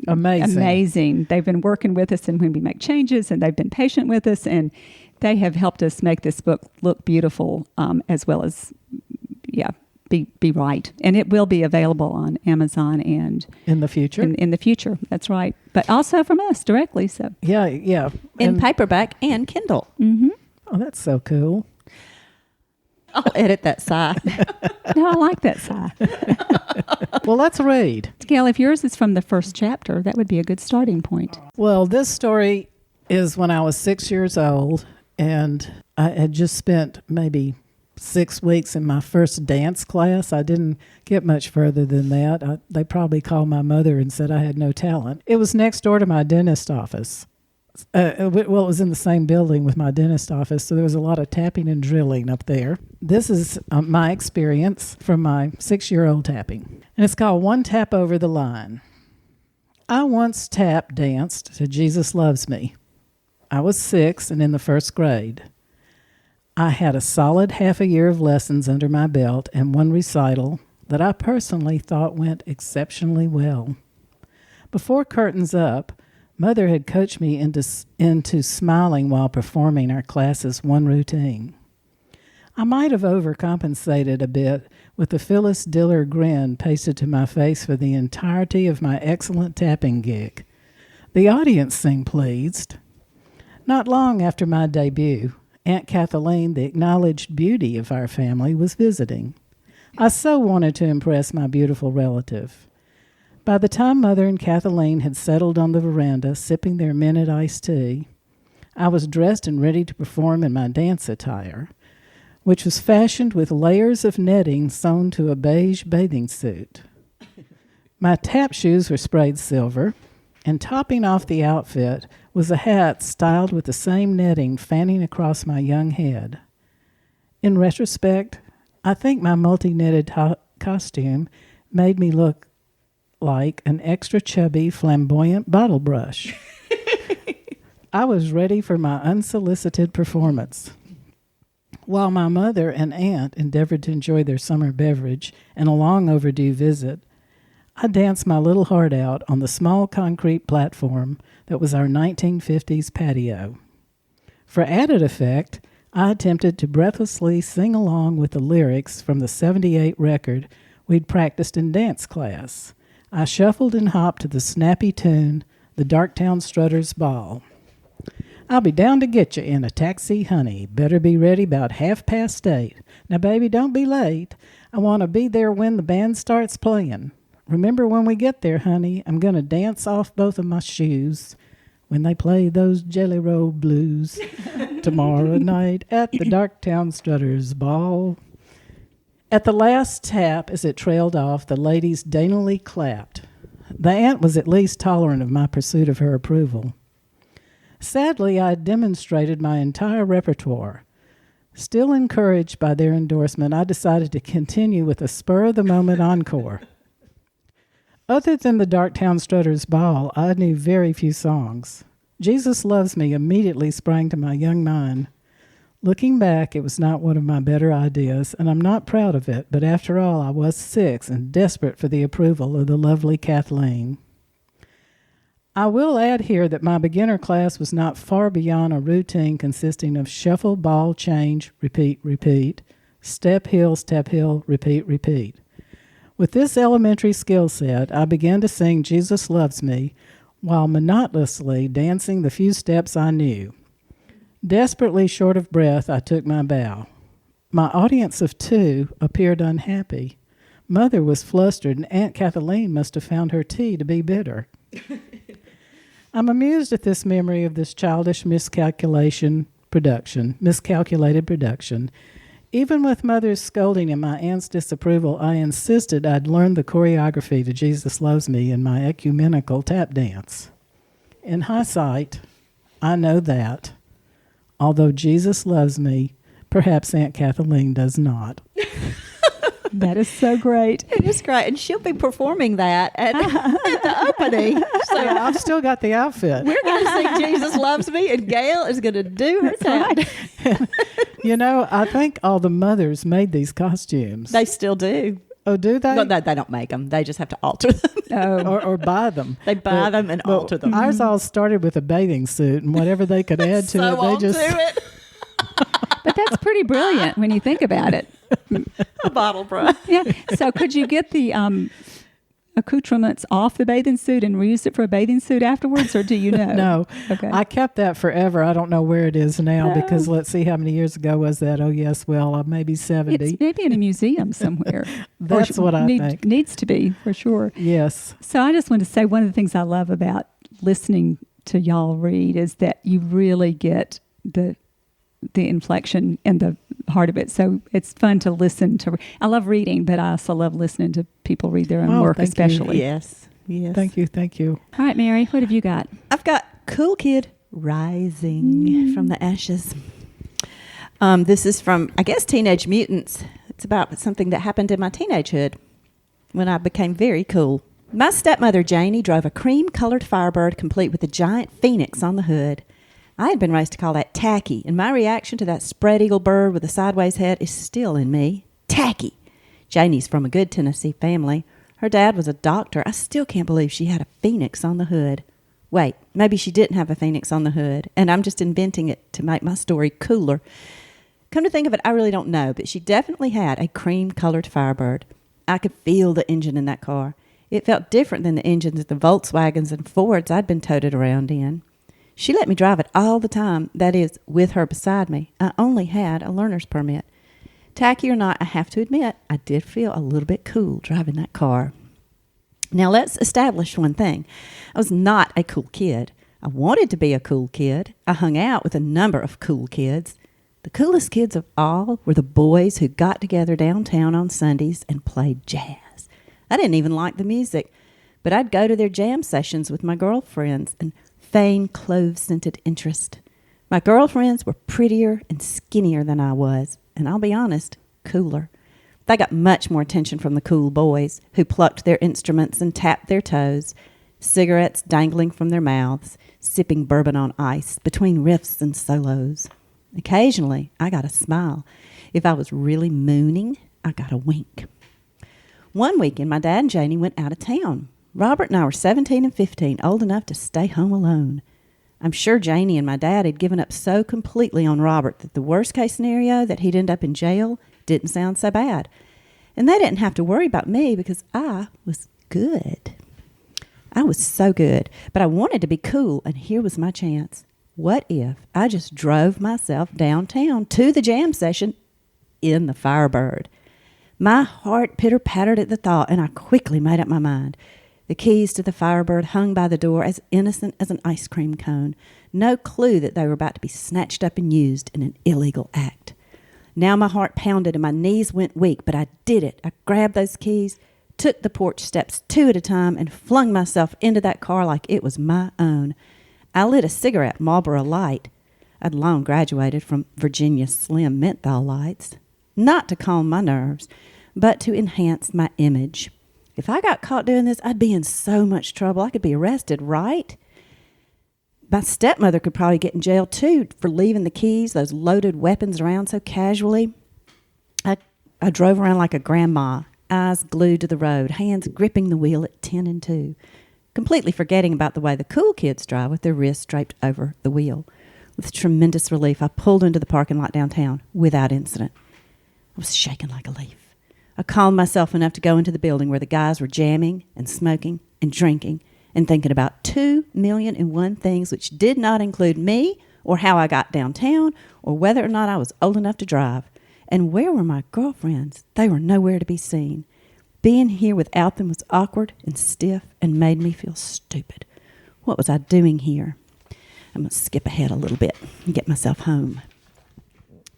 [SPEAKER 7] amazing. They've been working with us, and when we make changes, and they've been patient with us, and they have helped us make this book look beautiful, as well as, be right. And it will be available on Amazon and
[SPEAKER 1] In the future?
[SPEAKER 7] in the future. That's right. But also from us directly. So
[SPEAKER 1] Yeah.
[SPEAKER 5] in
[SPEAKER 1] And-
[SPEAKER 5] paperback and Kindle.
[SPEAKER 1] Oh, that's so cool.
[SPEAKER 5] I'll edit that sigh.
[SPEAKER 7] no, I like that side.
[SPEAKER 1] Well, let's read.
[SPEAKER 7] Gail, if yours is from the first chapter, that would be a good starting point.
[SPEAKER 1] Well, this story is when I was 6 years old, and I had just spent maybe 6 weeks in my first dance class. I didn't get much further than that. They probably called my mother and said I had no talent. It was next door to my dentist office. It was in the same building with my dentist office, so there was a lot of tapping and drilling up there. This is my experience from my 6-year-old tapping. And it's called One Tap Over the Line. I once tap danced to Jesus Loves Me. I was 6 and in the first grade. I had a solid half a year of lessons under my belt and one recital that I personally thought went exceptionally well. Before curtains up, Mother had coached me into smiling while performing our class's one routine. I might have overcompensated a bit with the Phyllis Diller grin pasted to my face for the entirety of my excellent tapping gig. The audience seemed pleased. Not long after my debut, Aunt Kathleen, the acknowledged beauty of our family, was visiting. I so wanted to impress my beautiful relative. By the time Mother and Kathleen had settled on the veranda, sipping their minute iced tea, I was dressed and ready to perform in my dance attire, which was fashioned with layers of netting sewn to a beige bathing suit. My tap shoes were sprayed silver, and topping off the outfit was a hat styled with the same netting fanning across my young head. In retrospect, I think my multi-netted costume made me look like an extra chubby, flamboyant bottle brush. I was ready for my unsolicited performance. While my mother and aunt endeavored to enjoy their summer beverage and a long overdue visit, I danced my little heart out on the small concrete platform that was our 1950s patio. For added effect, I attempted to breathlessly sing along with the lyrics from the '78 record we'd practiced in dance class. I shuffled and hopped to the snappy tune, the Darktown Strutters Ball. I'll be down to get you in a taxi, honey. Better be ready about 8:30. Now, baby, don't be late. I want to be there when the band starts playing. Remember when we get there, honey, I'm going to dance off both of my shoes when they play those Jelly Roll blues tomorrow night at the Darktown Strutters Ball. At the last tap, as it trailed off, the ladies daintily clapped. The aunt was at least tolerant of my pursuit of her approval. Sadly, I had demonstrated my entire repertoire. Still encouraged by their endorsement, I decided to continue with a spur-of-the-moment encore. Other than the Darktown Strutters Ball, I knew very few songs. Jesus Loves Me immediately sprang to my young mind. Looking back, it was not one of my better ideas, and I'm not proud of it, but after all, I was 6 and desperate for the approval of the lovely Kathleen. I will add here that my beginner class was not far beyond a routine consisting of shuffle, ball, change, repeat, repeat, step, hill, repeat, repeat. With this elementary skill set, I began to sing Jesus Loves Me while monotonously dancing the few steps I knew. Desperately short of breath, I took my bow. My audience of 2 appeared unhappy. Mother was flustered, and Aunt Kathleen must have found her tea to be bitter. I'm amused at this memory of this childish miscalculated production. Even with Mother's scolding and my aunt's disapproval, I insisted I'd learn the choreography to Jesus Loves Me in my ecumenical tap dance. In hindsight, I know that, although Jesus loves me, perhaps Aunt Kathleen does not.
[SPEAKER 7] That is so great.
[SPEAKER 5] It is great. And she'll be performing that at the opening. So
[SPEAKER 1] Yeah, I've still got the outfit.
[SPEAKER 5] we're going to sing Jesus Loves Me, and Gail is going to do her tap.
[SPEAKER 1] You know, I think all the mothers made these costumes.
[SPEAKER 5] They still do.
[SPEAKER 1] Oh, do they?
[SPEAKER 5] No, they don't make them. They just have to alter them.
[SPEAKER 7] Oh,
[SPEAKER 1] Or buy them.
[SPEAKER 5] They buy them and alter them.
[SPEAKER 1] Ours all started with a bathing suit, and whatever they could add to
[SPEAKER 5] So
[SPEAKER 1] it, they
[SPEAKER 5] on
[SPEAKER 1] just...
[SPEAKER 5] to it.
[SPEAKER 7] but that's pretty brilliant when you think about it.
[SPEAKER 5] A bottle brush.
[SPEAKER 7] Yeah. So could you get the accoutrements off the bathing suit and reuse it for a bathing suit afterwards, or do you know?
[SPEAKER 1] No.
[SPEAKER 7] Okay.
[SPEAKER 1] I kept that forever. I don't know where it is now
[SPEAKER 7] No.
[SPEAKER 1] because let's see how many years ago was that? Oh, yes, well, maybe 70.
[SPEAKER 7] It's maybe in a museum somewhere.
[SPEAKER 1] That's what I think.
[SPEAKER 7] Needs to be, for sure.
[SPEAKER 1] Yes.
[SPEAKER 7] So I just want to say one of the things I love about listening to y'all read is that you really get the inflection and the heart of it. So it's fun to listen to. I love reading, but I also love listening to people read their own work,
[SPEAKER 1] thank you.
[SPEAKER 7] especially.
[SPEAKER 5] Yes. Yes.
[SPEAKER 1] Thank you.
[SPEAKER 7] All right, Mary, what have you got?
[SPEAKER 5] I've got Cool Kid Rising from the Ashes. This is from, I guess, Teenage Mutants. It's about something that happened in my teenagehood when I became very cool. My stepmother, Janie, drove a cream-colored Firebird complete with a giant phoenix on the hood. I had been raised to call that tacky, and my reaction to that spread eagle bird with a sideways head is still in me. Tacky. Janie's from a good Tennessee family. Her dad was a doctor. I still can't believe she had a phoenix on the hood. Wait, maybe she didn't have a phoenix on the hood, and I'm just inventing it to make my story cooler. Come to think of it, I really don't know, but she definitely had a cream-colored Firebird. I could feel the engine in that car. It felt different than the engines of the Volkswagens and Fords I'd been toted around in. She let me drive it all the time, that is, with her beside me. I only had a learner's permit. Tacky or not, I have to admit, I did feel a little bit cool driving that car. Now, let's establish one thing. I was not a cool kid. I wanted to be a cool kid. I hung out with a number of cool kids. The coolest kids of all were the boys who got together downtown on Sundays and played jazz. I didn't even like the music, but I'd go to their jam sessions with my girlfriends and feign clove-scented interest. My girlfriends were prettier and skinnier than I was, and I'll be honest, cooler. They got much more attention from the cool boys, who plucked their instruments and tapped their toes, cigarettes dangling from their mouths, sipping bourbon on ice between riffs and solos. Occasionally, I got a smile. If I was really mooning, I got a wink. One weekend, my dad and Janie went out of town. Robert and I were 17 and 15, old enough to stay home alone. I'm sure Janie and my dad had given up so completely on Robert that the worst-case scenario, that he'd end up in jail, didn't sound so bad. And they didn't have to worry about me because I was good. I was so good, but I wanted to be cool, and here was my chance. What if I just drove myself downtown to the jam session in the Firebird? My heart pitter-pattered at the thought, and I quickly made up my mind. The keys to the Firebird hung by the door as innocent as an ice cream cone. No clue that they were about to be snatched up and used in an illegal act. Now my heart pounded and my knees went weak, but I did it. I grabbed those keys, took the porch steps 2 at a time, and flung myself into that car like it was my own. I lit a cigarette, Marlboro Light. I'd long graduated from Virginia Slim menthol lights, not to calm my nerves, but to enhance my image. If I got caught doing this, I'd be in so much trouble. I could be arrested, right? My stepmother could probably get in jail, too, for leaving the keys, those loaded weapons around so casually. I drove around like a grandma, eyes glued to the road, hands gripping the wheel at 10 and 2, completely forgetting about the way the cool kids drive with their wrists draped over the wheel. With tremendous relief, I pulled into the parking lot downtown without incident. I was shaking like a leaf. I calmed myself enough to go into the building where the guys were jamming and smoking and drinking and thinking about 2,000,001 things which did not include me or how I got downtown or whether or not I was old enough to drive. And where were my girlfriends? They were nowhere to be seen. Being here without them was awkward and stiff and made me feel stupid. What was I doing here? I'm going to skip ahead a little bit and get myself home.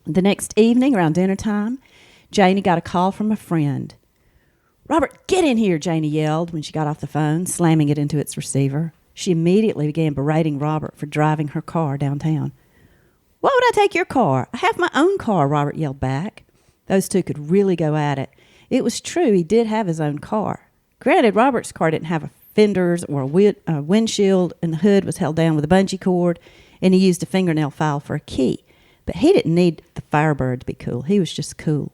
[SPEAKER 5] The next evening, around dinner time, Janie got a call from a friend. "Robert, get in here," Janie yelled when she got off the phone, slamming it into its receiver. She immediately began berating Robert for driving her car downtown. "Why would I take your car? I have my own car," Robert yelled back. Those two could really go at it. It was true, he did have his own car. Granted, Robert's car didn't have fenders or a windshield, and the hood was held down with a bungee cord, and he used a fingernail file for a key. But he didn't need the Firebird to be cool. He was just cool.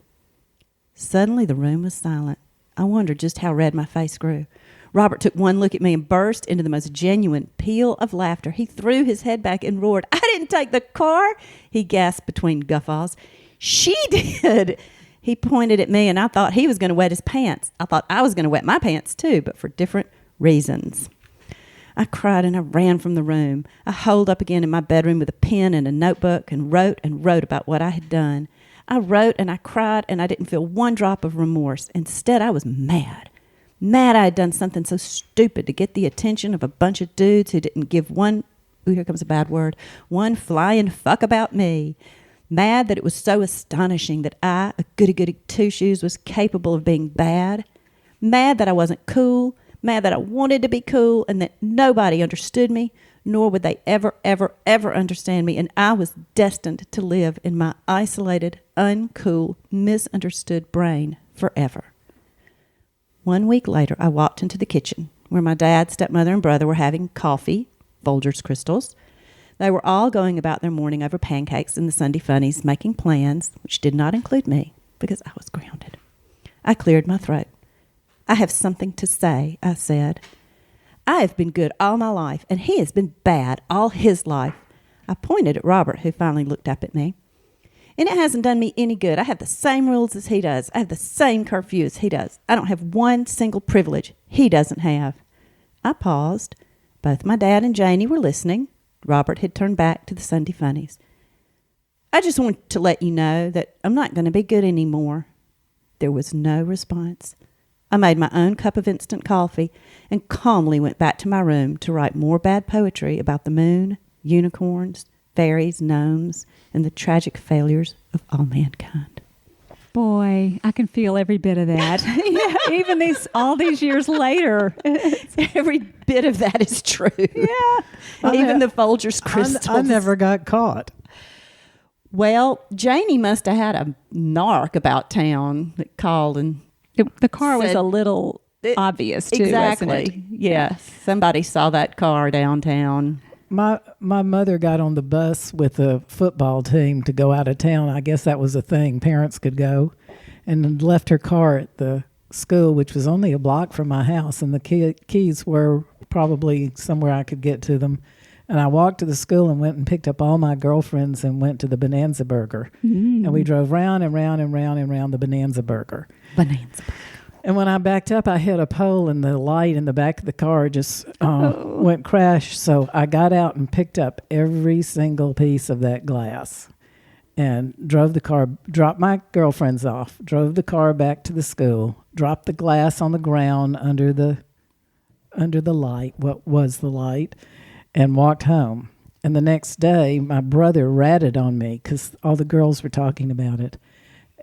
[SPEAKER 5] Suddenly, the room was silent. I wondered just how red my face grew. Robert took one look at me and burst into the most genuine peal of laughter. He threw his head back and roared, "I didn't take the car," he gasped between guffaws. "She did." He pointed at me, and I thought he was going to wet his pants. I thought I was going to wet my pants, too, but for different reasons. I cried and I ran from the room. I holed up again in my bedroom with a pen and a notebook and wrote about what I had done. I wrote and I cried, and I didn't feel one drop of remorse. Instead, I was mad. Mad I had done something so stupid to get the attention of a bunch of dudes who didn't give one, here comes a bad word, one flying fuck about me. Mad that it was so astonishing that I, a goody-goody two-shoes, was capable of being bad. Mad that I wasn't cool. Mad that I wanted to be cool and that nobody understood me, nor would they ever, ever, ever understand me. And I was destined to live in my isolated, uncool, misunderstood brain forever. 1 week later, I walked into the kitchen where my dad, stepmother, and brother were having coffee, Folgers crystals. They were all going about their morning over pancakes and the Sunday funnies, making plans, which did not include me, because I was grounded. I cleared my throat. "I have something to say," I said. "I have been good all my life, and he has been bad all his life." I pointed at Robert, who finally looked up at me. "And it hasn't done me any good. I have the same rules as he does. I have the same curfew as he does. I don't have one single privilege he doesn't have." I paused. Both my dad and Janie were listening. Robert had turned back to the Sunday funnies. "I just want to let you know that I'm not going to be good anymore." There was no response. I made my own cup of instant coffee and calmly went back to my room to write more bad poetry about the moon, unicorns, fairies, gnomes, and the tragic failures of all mankind.
[SPEAKER 7] Boy, I can feel every bit of that. Yeah, even all these years later.
[SPEAKER 5] Every bit of that is true.
[SPEAKER 7] Yeah.
[SPEAKER 5] Even the Folgers crystals.
[SPEAKER 1] I never got caught.
[SPEAKER 5] Well, Janie must have had a narc about town that called and
[SPEAKER 7] The car was
[SPEAKER 5] said-
[SPEAKER 7] a little obvious, too,
[SPEAKER 5] exactly.
[SPEAKER 7] wasn't it?
[SPEAKER 5] Yes. Somebody saw that car downtown.
[SPEAKER 1] My mother got on the bus with a football team to go out of town. I guess that was a thing. Parents could go, and left her car at the school, which was only a block from my house, and the keys were probably somewhere I could get to them. And I walked to the school and went and picked up all my girlfriends and went to the Bonanza Burger. And we drove round and round and round and round the Bonanza Burger. And when I backed up, I hit a pole, and the light in the back of the car just went crash. So I got out and picked up every single piece of that glass and drove the car, dropped my girlfriends off, drove the car back to the school, dropped the glass on the ground under the light, what was the light, and walked home. And the next day, my brother ratted on me because all the girls were talking about it.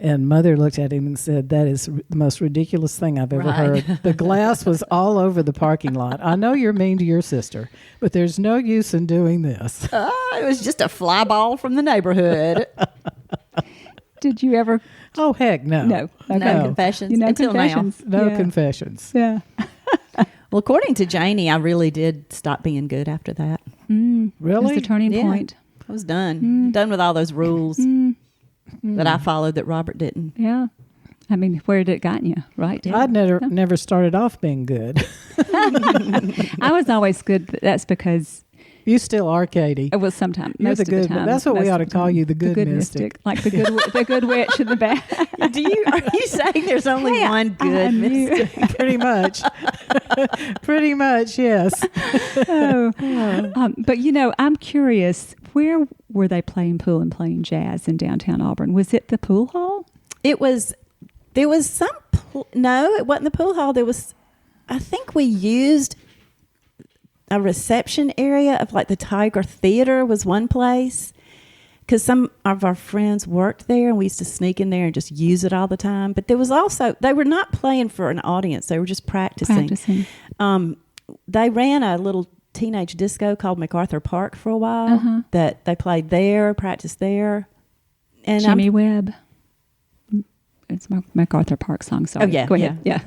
[SPEAKER 1] And Mother looked at him and said, "That is the most ridiculous thing I've ever heard." The glass was all over the parking lot. I know you're mean to your sister, but there's no use in doing this.
[SPEAKER 5] It was just a fly ball from the neighborhood.
[SPEAKER 7] Did you ever?
[SPEAKER 1] Oh, heck no.
[SPEAKER 7] No. Okay.
[SPEAKER 5] No confessions
[SPEAKER 7] No
[SPEAKER 5] until
[SPEAKER 7] confessions.
[SPEAKER 1] No
[SPEAKER 7] Yeah.
[SPEAKER 1] confessions.
[SPEAKER 7] Yeah.
[SPEAKER 5] Well, according to Janie, I really did stop being good after that.
[SPEAKER 7] It was
[SPEAKER 1] Really?
[SPEAKER 7] the turning
[SPEAKER 5] Yeah.
[SPEAKER 7] point.
[SPEAKER 5] I was done. Done with all those rules that I followed that Robert didn't.
[SPEAKER 7] Yeah. I mean, where did it gotten you, right?
[SPEAKER 1] I'd never started off being good.
[SPEAKER 7] I was always good, but that's because
[SPEAKER 1] You still are, Katie.
[SPEAKER 7] it was sometimes
[SPEAKER 1] You're
[SPEAKER 7] most
[SPEAKER 1] the
[SPEAKER 7] of the
[SPEAKER 1] good.
[SPEAKER 7] time.
[SPEAKER 1] That's what we
[SPEAKER 7] most
[SPEAKER 1] ought to
[SPEAKER 7] of the
[SPEAKER 1] call
[SPEAKER 7] time.
[SPEAKER 1] you, the good
[SPEAKER 7] mystic. Like the good witch in the back.
[SPEAKER 5] Are you saying there's only one good mystic?
[SPEAKER 1] Pretty much. Pretty much, yes.
[SPEAKER 7] But I'm curious. Where were they playing pool and playing jazz in downtown Auburn? Was it the pool hall?
[SPEAKER 5] There was some, no, it wasn't the pool hall. I think we used a reception area of like the Tiger Theater was one place. Because some of our friends worked there and we used to sneak in there and just use it all the time. But there was also, they were not playing for an audience. They were just practicing. They ran a little teenage disco called MacArthur Park for a while that they played there, practiced there. And
[SPEAKER 7] Jimmy Webb. It's my MacArthur Park song. Sorry.
[SPEAKER 5] Oh, yeah.
[SPEAKER 7] Go ahead. Yeah.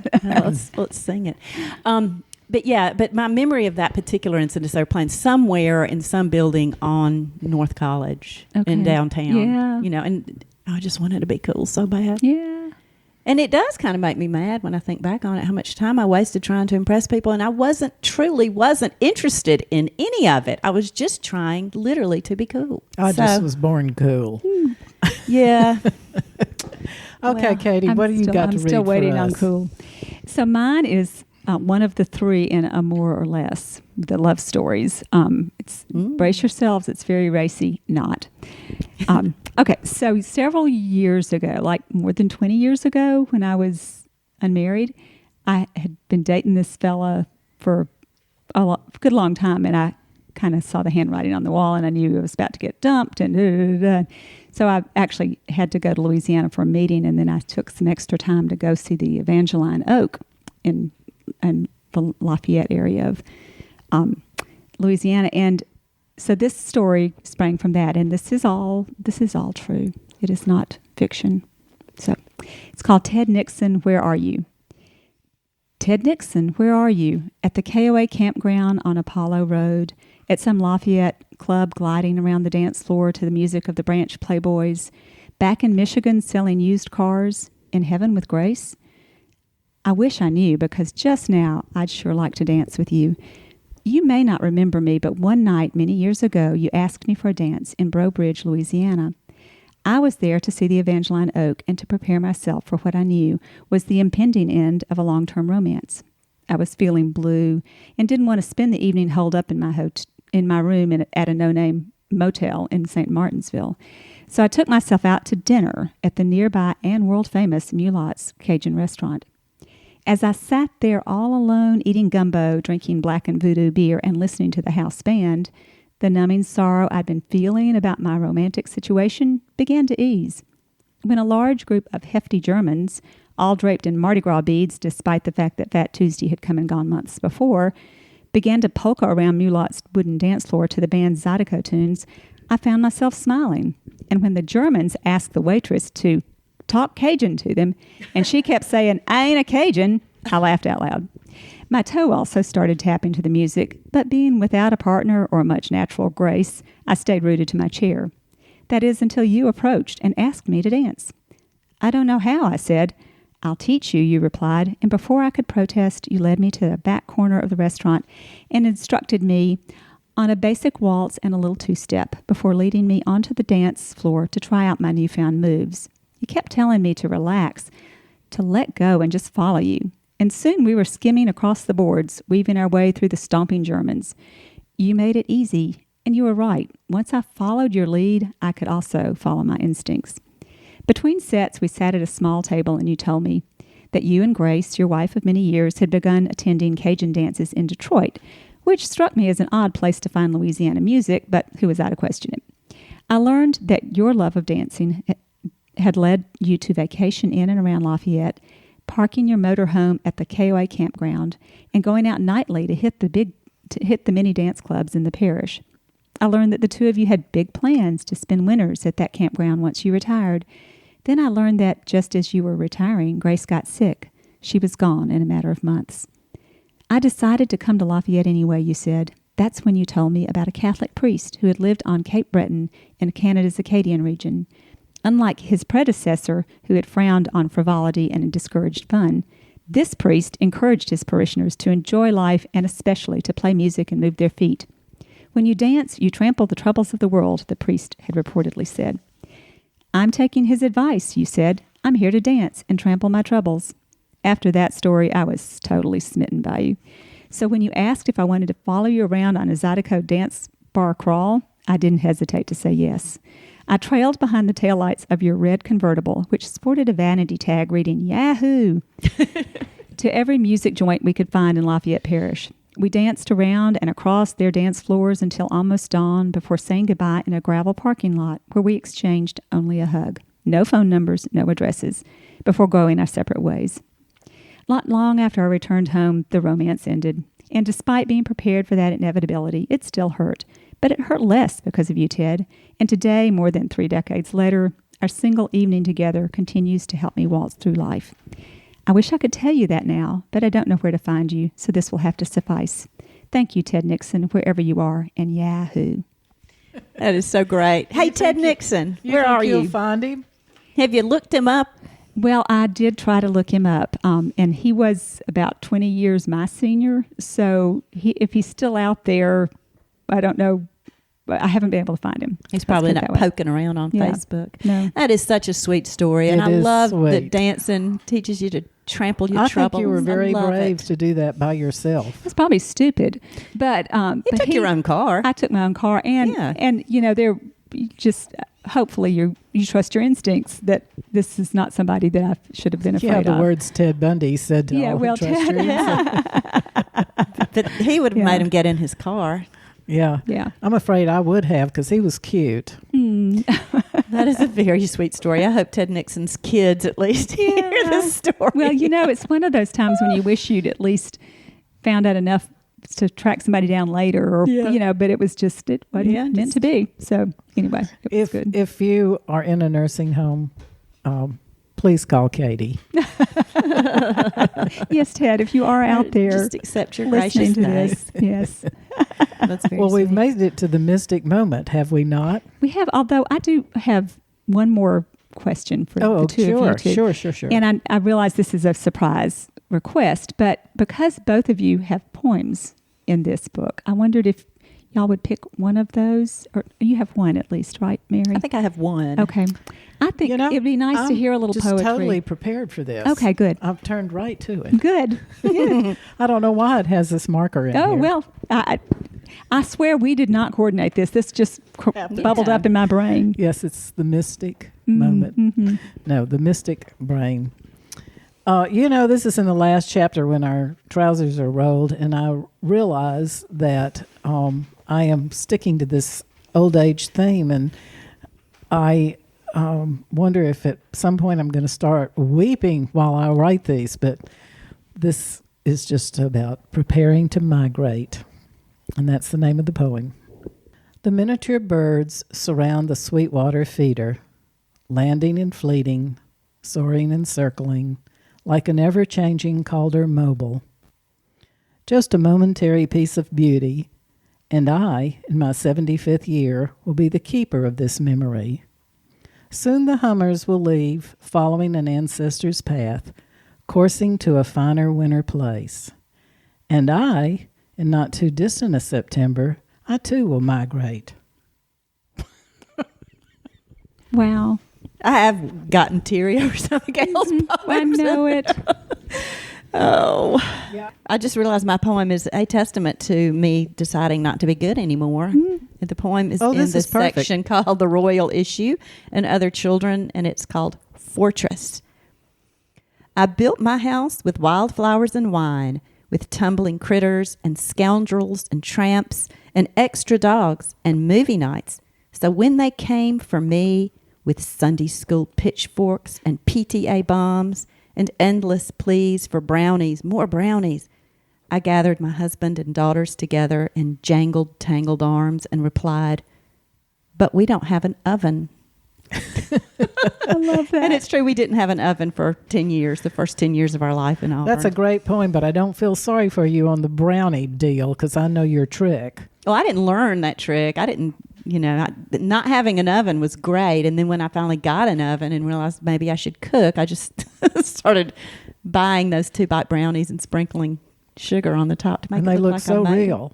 [SPEAKER 5] let's sing it. But my memory of that particular incident is they were playing somewhere in some building on North College in downtown.
[SPEAKER 7] Yeah.
[SPEAKER 5] And I just wanted to be cool so bad.
[SPEAKER 7] Yeah.
[SPEAKER 5] And it does kind of make me mad when I think back on it, how much time I wasted trying to impress people. And I truly wasn't interested in any of it. I was just trying literally to be cool.
[SPEAKER 1] I just was born cool.
[SPEAKER 5] Yeah.
[SPEAKER 1] Okay, Katie, what do you got to read
[SPEAKER 7] I'm still waiting
[SPEAKER 1] for
[SPEAKER 7] on
[SPEAKER 1] us?
[SPEAKER 7] cool. So mine is one of the three in a more or less, the love stories. Brace yourselves. It's very racy. Not. Okay, so several years ago, like more than 20 years ago, when I was unmarried, I had been dating this fella for a good long time, and I kind of saw the handwriting on the wall, and I knew I was about to get dumped, and so I actually had to go to Louisiana for a meeting, and then I took some extra time to go see the Evangeline Oak in the Lafayette area of Louisiana, and so this story sprang from that, and this is all true. It is not fiction. So it's called Ted Nixon, Where Are You? Ted Nixon, where are you? At the KOA campground on Apollo Road, at some Lafayette club gliding around the dance floor to the music of the Branch Playboys, back in Michigan selling used cars, in heaven with Grace? I wish I knew, because just now I'd sure like to dance with you. You may not remember me, but one night many years ago, you asked me for a dance in Breaux Bridge, Louisiana. I was there to see the Evangeline Oak and to prepare myself for what I knew was the impending end of a long-term romance. I was feeling blue and didn't want to spend the evening holed up in my room at a no-name motel in St. Martinsville. So I took myself out to dinner at the nearby and world-famous Mulat's Cajun restaurant. As I sat there all alone, eating gumbo, drinking Black and Voodoo beer, and listening to the house band, the numbing sorrow I'd been feeling about my romantic situation began to ease. When a large group of hefty Germans, all draped in Mardi Gras beads despite the fact that Fat Tuesday had come and gone months before, began to polka around Mulat's wooden dance floor to the band's Zydeco tunes, I found myself smiling. And when the Germans asked the waitress to talk Cajun to them, and she kept saying, "I ain't a Cajun," I laughed out loud. My toe also started tapping to the music, but being without a partner or much natural grace, I stayed rooted to my chair. That is, until you approached and asked me to dance. "I don't know how," I said. "I'll teach you," you replied, and before I could protest, you led me to the back corner of the restaurant and instructed me on a basic waltz and a little two-step before leading me onto the dance floor to try out my newfound moves. You kept telling me to relax, to let go and just follow you. And soon we were skimming across the boards, weaving our way through the stomping Germans. You made it easy, and you were right. Once I followed your lead, I could also follow my instincts. Between sets, we sat at a small table, and you told me that you and Grace, your wife of many years, had begun attending Cajun dances in Detroit, which struck me as an odd place to find Louisiana music, but who was I to question it? I learned that your love of dancing had led you to vacation in and around Lafayette, parking your motorhome at the KOA campground, and going out nightly to hit the many dance clubs in the parish. I learned that the two of you had big plans to spend winters at that campground once you retired. Then I learned that just as you were retiring, Grace got sick. She was gone in a matter of months. I decided to come to Lafayette anyway, you said. That's when you told me about a Catholic priest who had lived on Cape Breton in Canada's Acadian region. Unlike his predecessor, who had frowned on frivolity and discouraged fun, this priest encouraged his parishioners to enjoy life and especially to play music and move their feet. When you dance, you trample the troubles of the world, the priest had reportedly said. I'm taking his advice, you said. I'm here to dance and trample my troubles. After that story, I was totally smitten by you. So when you asked if I wanted to follow you around on a Zydeco dance bar crawl, I didn't hesitate to say yes. I trailed behind the taillights of your red convertible, which sported a vanity tag reading Yahoo! To every music joint we could find in Lafayette Parish. We danced around and across their dance floors until almost dawn before saying goodbye in a gravel parking lot where we exchanged only a hug. No phone numbers, no addresses, before going our separate ways. Not long after I returned home, the romance ended. And despite being prepared for that inevitability, it still hurt. But it hurt less because of you, Ted. And today, more than 3 decades later, our single evening together continues to help me waltz through life. I wish I could tell you that now, but I don't know where to find you, so this will have to suffice. Thank you, Ted Nixon, wherever you are, and Yahoo!
[SPEAKER 5] That is so great. Hey, Ted Nixon, where are
[SPEAKER 1] You'll
[SPEAKER 5] you?
[SPEAKER 1] find him?
[SPEAKER 5] Have you looked him up?
[SPEAKER 7] Well, I did try to look him up, and he was about 20 years my senior, so if he's still out there, I don't know. But I haven't been able to find him.
[SPEAKER 5] He's probably not poking around on Facebook.
[SPEAKER 7] No.
[SPEAKER 5] That is such a sweet story. And I love that dancing teaches you to trample your troubles.
[SPEAKER 1] I think you were very brave to do that by yourself.
[SPEAKER 7] It's probably stupid. But
[SPEAKER 5] you took your own car.
[SPEAKER 7] I took my own car. And you know, they're just, hopefully you trust your instincts that this is not somebody that I should have been afraid of.
[SPEAKER 1] Yeah, the words Ted Bundy said to all who trust your instincts.
[SPEAKER 5] But he would have made him get in his car.
[SPEAKER 1] Yeah. I'm afraid I would have because he was cute.
[SPEAKER 5] That is a very sweet story. I hope Ted Nixon's kids at least hear this story.
[SPEAKER 7] Well, you know, it's one of those times when you wish you'd at least found out enough to track somebody down later, or you know, but it wasn't meant to be. So anyway, it was good.
[SPEAKER 1] If you are in a nursing home, please call Katie.
[SPEAKER 7] Yes, Ted, if you are out there,
[SPEAKER 5] just accept your
[SPEAKER 7] listening
[SPEAKER 5] gracious
[SPEAKER 7] to
[SPEAKER 5] name.
[SPEAKER 7] this. Yes.
[SPEAKER 5] That's very
[SPEAKER 1] well, we've
[SPEAKER 5] sweet.
[SPEAKER 1] made it to the mystic moment, have we not?
[SPEAKER 7] We have, although I do have one more question for the two of you.
[SPEAKER 1] Sure.
[SPEAKER 7] And I realize this is a surprise request, but because both of you have poems in this book, I wondered if y'all would pick one of those, or you have one at least, right, Mary?
[SPEAKER 5] I think I have one.
[SPEAKER 7] Okay. I think it'd be nice to hear a little
[SPEAKER 1] just
[SPEAKER 7] poetry.
[SPEAKER 1] Totally prepared for this.
[SPEAKER 7] Okay, good.
[SPEAKER 1] I've turned right to it.
[SPEAKER 7] Good.
[SPEAKER 1] I don't know why it has this marker in here.
[SPEAKER 7] Oh, well, I swear we did not coordinate this. This just bubbled up in my brain.
[SPEAKER 1] Yes, it's the mystic moment.
[SPEAKER 7] Mm-hmm.
[SPEAKER 1] No, the mystic brain. You know, this is in the last chapter when our trousers are rolled, and I realize that I am sticking to this old age theme, and I wonder if at some point I'm going to start weeping while I write these, but this is just about preparing to migrate, and that's the name of the poem. The miniature birds surround the Sweetwater feeder, landing and fleeting, soaring and circling, like an ever-changing Calder mobile. Just a momentary piece of beauty, and I, in my 75th year, will be the keeper of this memory. Soon the hummers will leave, following an ancestor's path, coursing to a finer winter place. And I, in not too distant a September, I too will migrate.
[SPEAKER 7] Wow.
[SPEAKER 5] I have gotten teary over some of Gail's poems.
[SPEAKER 7] I know it.
[SPEAKER 5] Oh. Yeah. I just realized my poem is a testament to me deciding not to be good anymore. The poem is in the section called The Royal Issue and Other Children, and it's called Fortress. I built my house with wildflowers and wine, with tumbling critters and scoundrels and tramps and extra dogs and movie nights. So when they came for me, with Sunday school pitchforks and PTA bombs and endless pleas for brownies, more brownies. I gathered my husband and daughters together in jangled, tangled arms and replied, "But we don't have an oven."
[SPEAKER 7] I love that.
[SPEAKER 5] And it's true, we didn't have an oven for 10 years, the first 10 years of our life in Auburn.
[SPEAKER 1] That's a great poem, but I don't feel sorry for you on the brownie deal because I know your trick.
[SPEAKER 5] Well, I didn't learn that trick. I didn't, not having an oven was great. And then when I finally got an oven and realized maybe I should cook, I just started buying those 2-bite brownies and sprinkling sugar on the top to make
[SPEAKER 1] And
[SPEAKER 5] it
[SPEAKER 1] they
[SPEAKER 5] look
[SPEAKER 1] look
[SPEAKER 5] like
[SPEAKER 1] so
[SPEAKER 5] I made
[SPEAKER 1] real.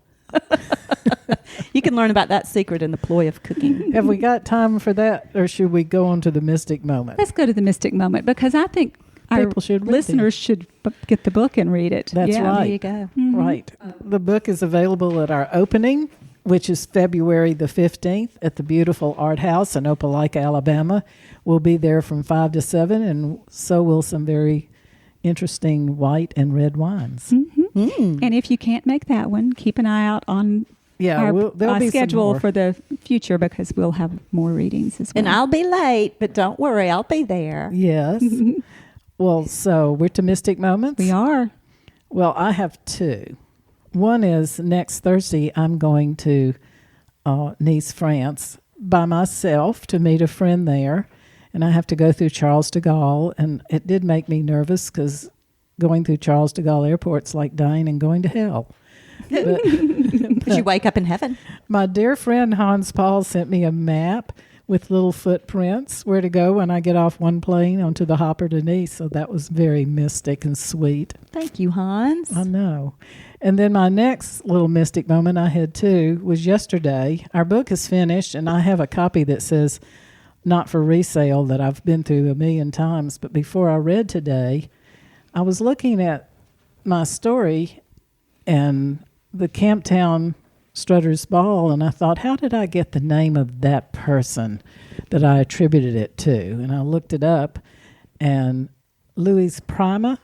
[SPEAKER 5] You can learn about that secret in the ploy of cooking.
[SPEAKER 1] Have we got time for that, or should we go on to the mystic moment?
[SPEAKER 7] Let's go to the mystic moment because I think our
[SPEAKER 1] People should read
[SPEAKER 7] listeners should get the book and read it.
[SPEAKER 1] That's
[SPEAKER 7] Yeah.
[SPEAKER 1] right.
[SPEAKER 5] There you go.
[SPEAKER 7] Mhm.
[SPEAKER 1] Right. The book is available at our opening, which is February the 15th at the beautiful Art House in Opelika, Alabama. We'll be there from 5 to 7, and so will some very interesting white and red wines.
[SPEAKER 7] And if you can't make that one, keep an eye out on
[SPEAKER 1] Yeah,
[SPEAKER 7] our
[SPEAKER 1] there'll be some
[SPEAKER 7] schedule
[SPEAKER 1] more.
[SPEAKER 7] for the future because we'll have more readings as well.
[SPEAKER 5] And I'll be late, but don't worry, I'll be there.
[SPEAKER 1] Yes. Well, so we're to Mystic Moments?
[SPEAKER 7] We are.
[SPEAKER 1] Well, I have two. One is next Thursday, I'm going to Nice, France by myself to meet a friend there. And I have to go through Charles de Gaulle. And it did make me nervous because going through Charles de Gaulle Airport's like dying and going to hell. But
[SPEAKER 5] But you wake up in heaven.
[SPEAKER 1] my dear friend Hans Paul sent me a map with little footprints where to go when I get off one plane onto the hopper to Nice. So that was very mystic and sweet.
[SPEAKER 5] Thank you, Hans.
[SPEAKER 1] I know. And then my next little mystic moment I had too was yesterday. Our book is finished, and I have a copy that says not for resale that I've been through 1,000,000 times. But before I read today, I was looking at my story and the Camptown Strutter's Ball, and I thought, how did I get the name of that person that I attributed it to? And I looked it up, and Louis Prima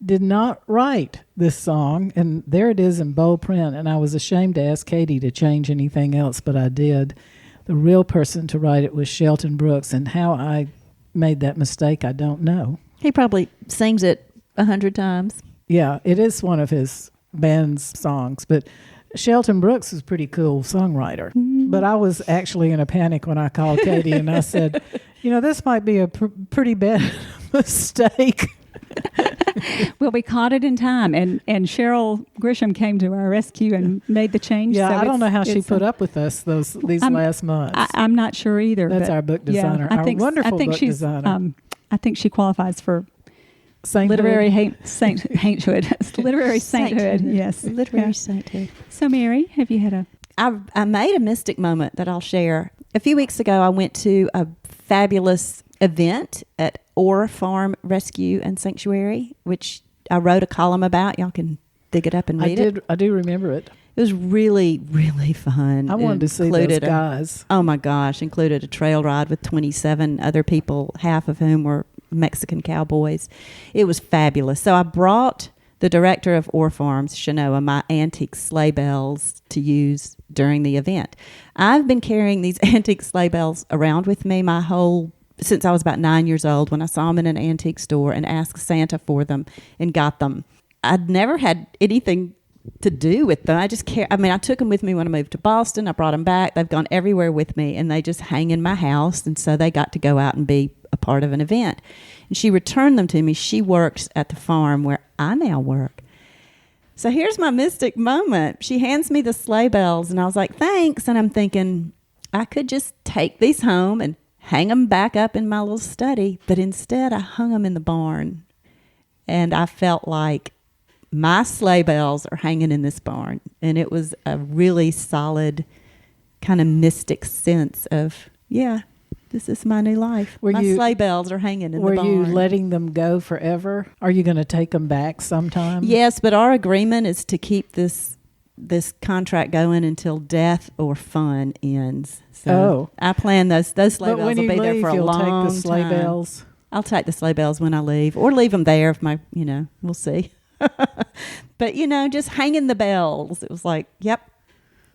[SPEAKER 1] did not write this song, and there it is in bold print, and I was ashamed to ask Katie to change anything else, but I did. The real person to write it was Shelton Brooks, and how I made that mistake, I don't know.
[SPEAKER 5] He probably sings it 100 times.
[SPEAKER 1] Yeah, it is one of his band's songs, but Shelton Brooks is a pretty cool songwriter. But I was actually in a panic when I called Katie, and I said, this might be a pretty bad mistake.
[SPEAKER 7] Well, we caught it in time, and Cheryl Grisham came to our rescue and made the change.
[SPEAKER 1] Yeah,
[SPEAKER 7] so
[SPEAKER 1] I don't know how she
[SPEAKER 7] it's
[SPEAKER 1] put up with us these last months.
[SPEAKER 7] I'm not sure either.
[SPEAKER 1] That's
[SPEAKER 7] but
[SPEAKER 1] our book designer,
[SPEAKER 7] yeah,
[SPEAKER 1] our wonderful book designer.
[SPEAKER 7] I think she qualifies for
[SPEAKER 1] Sainthood.
[SPEAKER 7] literary sainthood. Literary sainthood, yes.
[SPEAKER 5] Literary
[SPEAKER 7] Yeah.
[SPEAKER 5] sainthood.
[SPEAKER 7] So, Mary, have you had a...
[SPEAKER 5] I made a mystic moment that I'll share. A few weeks ago, I went to a fabulous event at Orr Farm Rescue and Sanctuary, which I wrote a column about. Y'all can dig it up and read it.
[SPEAKER 1] I do remember it.
[SPEAKER 5] It was really, really fun.
[SPEAKER 1] I wanted to see those
[SPEAKER 5] Included
[SPEAKER 1] guys.
[SPEAKER 5] Oh my gosh, included a trail ride with 27 other people, half of whom were Mexican cowboys. It was fabulous. So I brought the director of Orr Farms, Shanoa, my antique sleigh bells to use during the event. I've been carrying these antique sleigh bells around with me since I was about 9 years old, when I saw them in an antique store and asked Santa for them and got them. I'd never had anything to do with them. I took them with me when I moved to Boston. I brought them back. They've gone everywhere with me, and they just hang in my house. And so they got to go out and be a part of an event. And she returned them to me. She works at the farm where I now work. So here's my mystic moment. She hands me the sleigh bells, and I was like, thanks. And I'm thinking, I could just take these home and hang them back up in my little study. But instead, I hung them in the barn. And I felt like my sleigh bells are hanging in this barn. And it was a really solid kind of mystic sense of, yeah, this is my new life. My sleigh bells are hanging in the barn.
[SPEAKER 1] Were you letting them go forever? Are you going to take them back sometime?
[SPEAKER 5] Yes, but our agreement is to keep this contract going until death or fun ends. So I plan those sleigh bells will be there for a long time.
[SPEAKER 1] You'll take the sleigh bells?
[SPEAKER 5] I'll take the sleigh bells when I leave, or leave them there if we'll see. But, just hanging the bells. It was like, yep,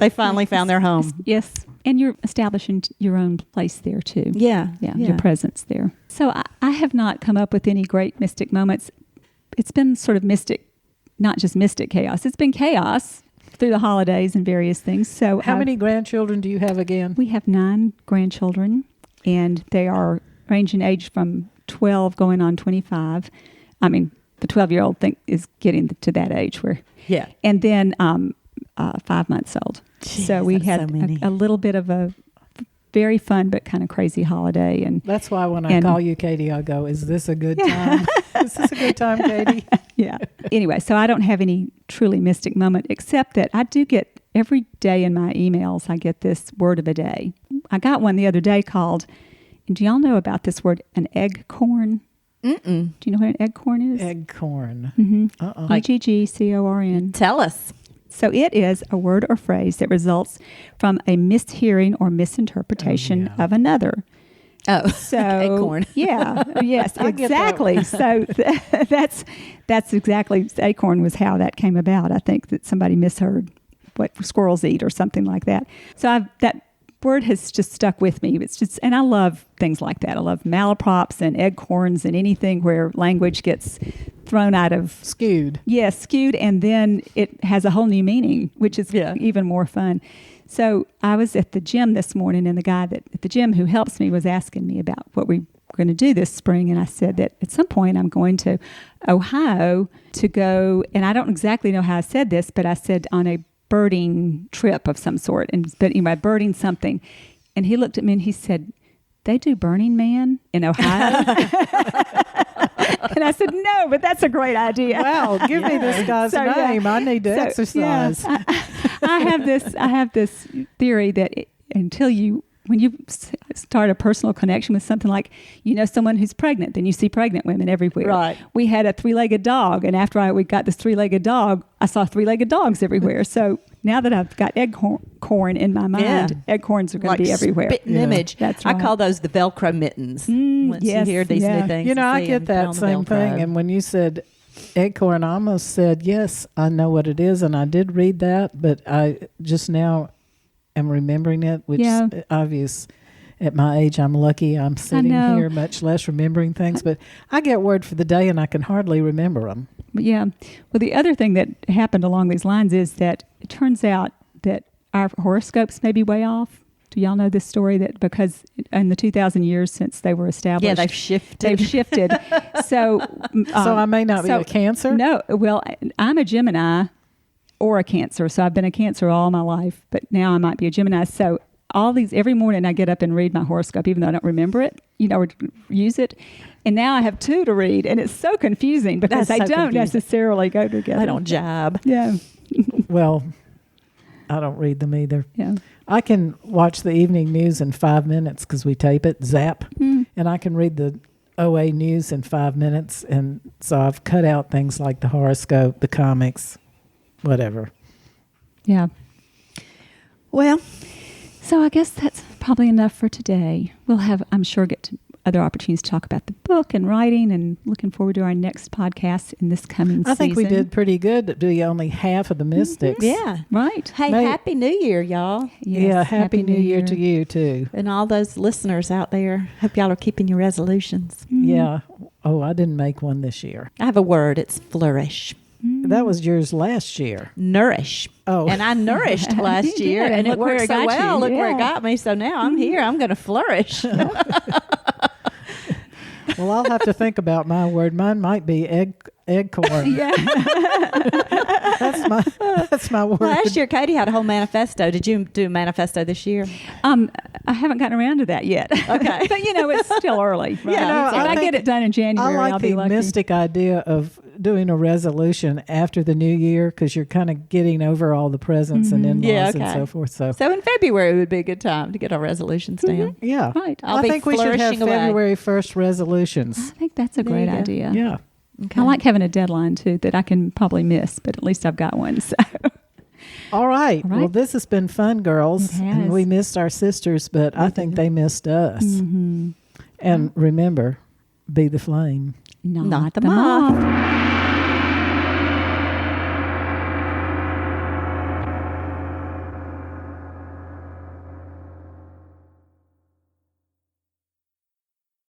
[SPEAKER 5] They finally found their home.
[SPEAKER 7] Yes. And you're establishing your own place there too.
[SPEAKER 5] Yeah.
[SPEAKER 7] Your presence there. So I have not come up with any great mystic moments. It's been sort of mystic, not just mystic chaos. It's been chaos through the holidays and various things. So
[SPEAKER 1] how many grandchildren do you have again?
[SPEAKER 7] We have 9 grandchildren, and they are range in age from 12 going on 25. I mean, the 12-year-old is getting to that age where, and then 5 months old.
[SPEAKER 5] Jeez,
[SPEAKER 7] so we had
[SPEAKER 5] so
[SPEAKER 7] a little bit of a very fun but kind of crazy holiday, and
[SPEAKER 1] that's why when I call you Katie, I go, "Is this a good time? Is this a good time, Katie?"
[SPEAKER 7] Yeah. Anyway, so I don't have any truly mystic moment, except that I do get every day in my emails. I get this word of a day. I got one the other day called. Do y'all know about this word, an eggcorn?
[SPEAKER 5] Mm-mm.
[SPEAKER 7] Do you know what an eggcorn is?
[SPEAKER 1] Eggcorn.
[SPEAKER 7] Mm-hmm. EGGCORN.
[SPEAKER 5] Tell us.
[SPEAKER 7] So it is a word or phrase that results from a mishearing or misinterpretation of another.
[SPEAKER 5] Oh,
[SPEAKER 7] so
[SPEAKER 5] acorn.
[SPEAKER 7] Yeah, yes, exactly. So that's exactly, acorn was how that came about. I think that somebody misheard what squirrels eat or something like that. So that word has just stuck with me. It's just, and I love things like that. I love malaprops and eggcorns and anything where language gets thrown out of
[SPEAKER 1] skewed.
[SPEAKER 7] Yes, skewed, and then it has a whole new meaning, which is even more fun. So I was at the gym this morning, and the guy at the gym who helps me was asking me about what we were going to do this spring, and I said that at some point I'm going to Ohio to go, and I don't exactly know how I said this, but I said on a birding trip of some sort, but anyway, birding something, and he looked at me and he said, "They do Burning Man in Ohio?" And I said, "No, but that's a great idea."
[SPEAKER 1] Wow, give me this guy's name. I need to exercise.
[SPEAKER 7] Yeah, I have this theory that when you start a personal connection with something, like, someone who's pregnant, then you see pregnant women everywhere.
[SPEAKER 5] Right.
[SPEAKER 7] We had a 3-legged dog, and after we got this 3-legged dog, I saw 3-legged dogs everywhere. So now that I've got eggcorn in my mind, eggcorns are going to be everywhere.
[SPEAKER 5] Spitting image.
[SPEAKER 7] That's right.
[SPEAKER 5] I call those the Velcro mittens. Once you hear these new things.
[SPEAKER 1] I get that same thing. And when you said eggcorn, I almost said, yes, I know what it is. And I did read that, but I just now am remembering it, which is obvious. At my age, I'm lucky. I'm sitting here, much less remembering things. But I get word for the day, and I can hardly remember them.
[SPEAKER 7] Yeah. Well, the other thing that happened along these lines is that it turns out that our horoscopes may be way off. Do y'all know this story, that because in the 2,000 years since they were established,
[SPEAKER 5] they've shifted.
[SPEAKER 7] So
[SPEAKER 1] I may not be a Cancer?
[SPEAKER 7] No. Well, I'm a Gemini or a Cancer. So I've been a Cancer all my life, but now I might be a Gemini. So every morning I get up and read my horoscope, even though I don't remember it, or use it. And now I have 2 to read, and it's so confusing because they don't necessarily go together.
[SPEAKER 5] They don't jibe.
[SPEAKER 7] Yeah.
[SPEAKER 1] Well, I don't read them either.
[SPEAKER 7] Yeah.
[SPEAKER 1] I can watch the evening news in 5 minutes because we tape it, zap, and I can read the OA news in 5 minutes. And so I've cut out things like the horoscope, the comics, whatever.
[SPEAKER 7] Yeah.
[SPEAKER 5] Well,
[SPEAKER 7] so I guess that's probably enough for today. We'll have, I'm sure, get to other opportunities to talk about the book and writing, and looking forward to our next podcast in this coming season.
[SPEAKER 1] I think we did pretty good to do only half of the mystics.
[SPEAKER 5] Yeah.
[SPEAKER 7] Right.
[SPEAKER 5] Hey, Happy New Year, y'all.
[SPEAKER 7] Yes,
[SPEAKER 1] yeah, Happy New Year to you, too.
[SPEAKER 5] And all those listeners out there. Hope y'all are keeping your resolutions.
[SPEAKER 1] Yeah. Oh, I didn't make one this year.
[SPEAKER 5] I have a word. It's flourish.
[SPEAKER 1] That was yours last year.
[SPEAKER 5] Nourish.
[SPEAKER 1] Oh.
[SPEAKER 5] And I nourished last
[SPEAKER 7] You
[SPEAKER 5] year,
[SPEAKER 7] did,
[SPEAKER 5] and it
[SPEAKER 7] look where
[SPEAKER 5] worked
[SPEAKER 7] it
[SPEAKER 5] so
[SPEAKER 7] got you.
[SPEAKER 5] well. Look where it
[SPEAKER 7] Yeah.
[SPEAKER 5] got me. So now I'm here. I'm going to flourish.
[SPEAKER 1] Well, I'll have to think about my word. Mine might be eggcorn.
[SPEAKER 7] Yeah.
[SPEAKER 1] That's my word.
[SPEAKER 5] Last year, Katie had a whole manifesto. Did you do a manifesto this year?
[SPEAKER 7] I haven't gotten around to that yet.
[SPEAKER 5] Okay.
[SPEAKER 7] But it's still early. Right?
[SPEAKER 1] Yeah,
[SPEAKER 7] So if I get it done in January,
[SPEAKER 1] I like
[SPEAKER 7] I'll be
[SPEAKER 1] the
[SPEAKER 7] lucky.
[SPEAKER 1] mystic idea of doing a resolution after the new year, because you're kind of getting over all the presents and in-laws
[SPEAKER 5] Yeah,
[SPEAKER 1] and
[SPEAKER 5] okay.
[SPEAKER 1] so forth. So
[SPEAKER 5] So in February would be a good time to get our resolutions down.
[SPEAKER 1] yeah,
[SPEAKER 7] Right.
[SPEAKER 5] I'll
[SPEAKER 1] I
[SPEAKER 5] be
[SPEAKER 1] think we should have
[SPEAKER 5] flourishing away.
[SPEAKER 1] February 1st resolutions.
[SPEAKER 7] I think that's a
[SPEAKER 5] There
[SPEAKER 7] great
[SPEAKER 5] you go.
[SPEAKER 7] idea.
[SPEAKER 1] Yeah.
[SPEAKER 7] I like having a deadline too that I can probably miss, but at least I've got one. So
[SPEAKER 1] All right.
[SPEAKER 7] All right.
[SPEAKER 1] Well, this has been fun, girls.
[SPEAKER 7] It has.
[SPEAKER 1] And we missed our sisters, but I think they missed us.
[SPEAKER 7] Mm-hmm.
[SPEAKER 1] And remember, be the flame.
[SPEAKER 7] not
[SPEAKER 5] the moth.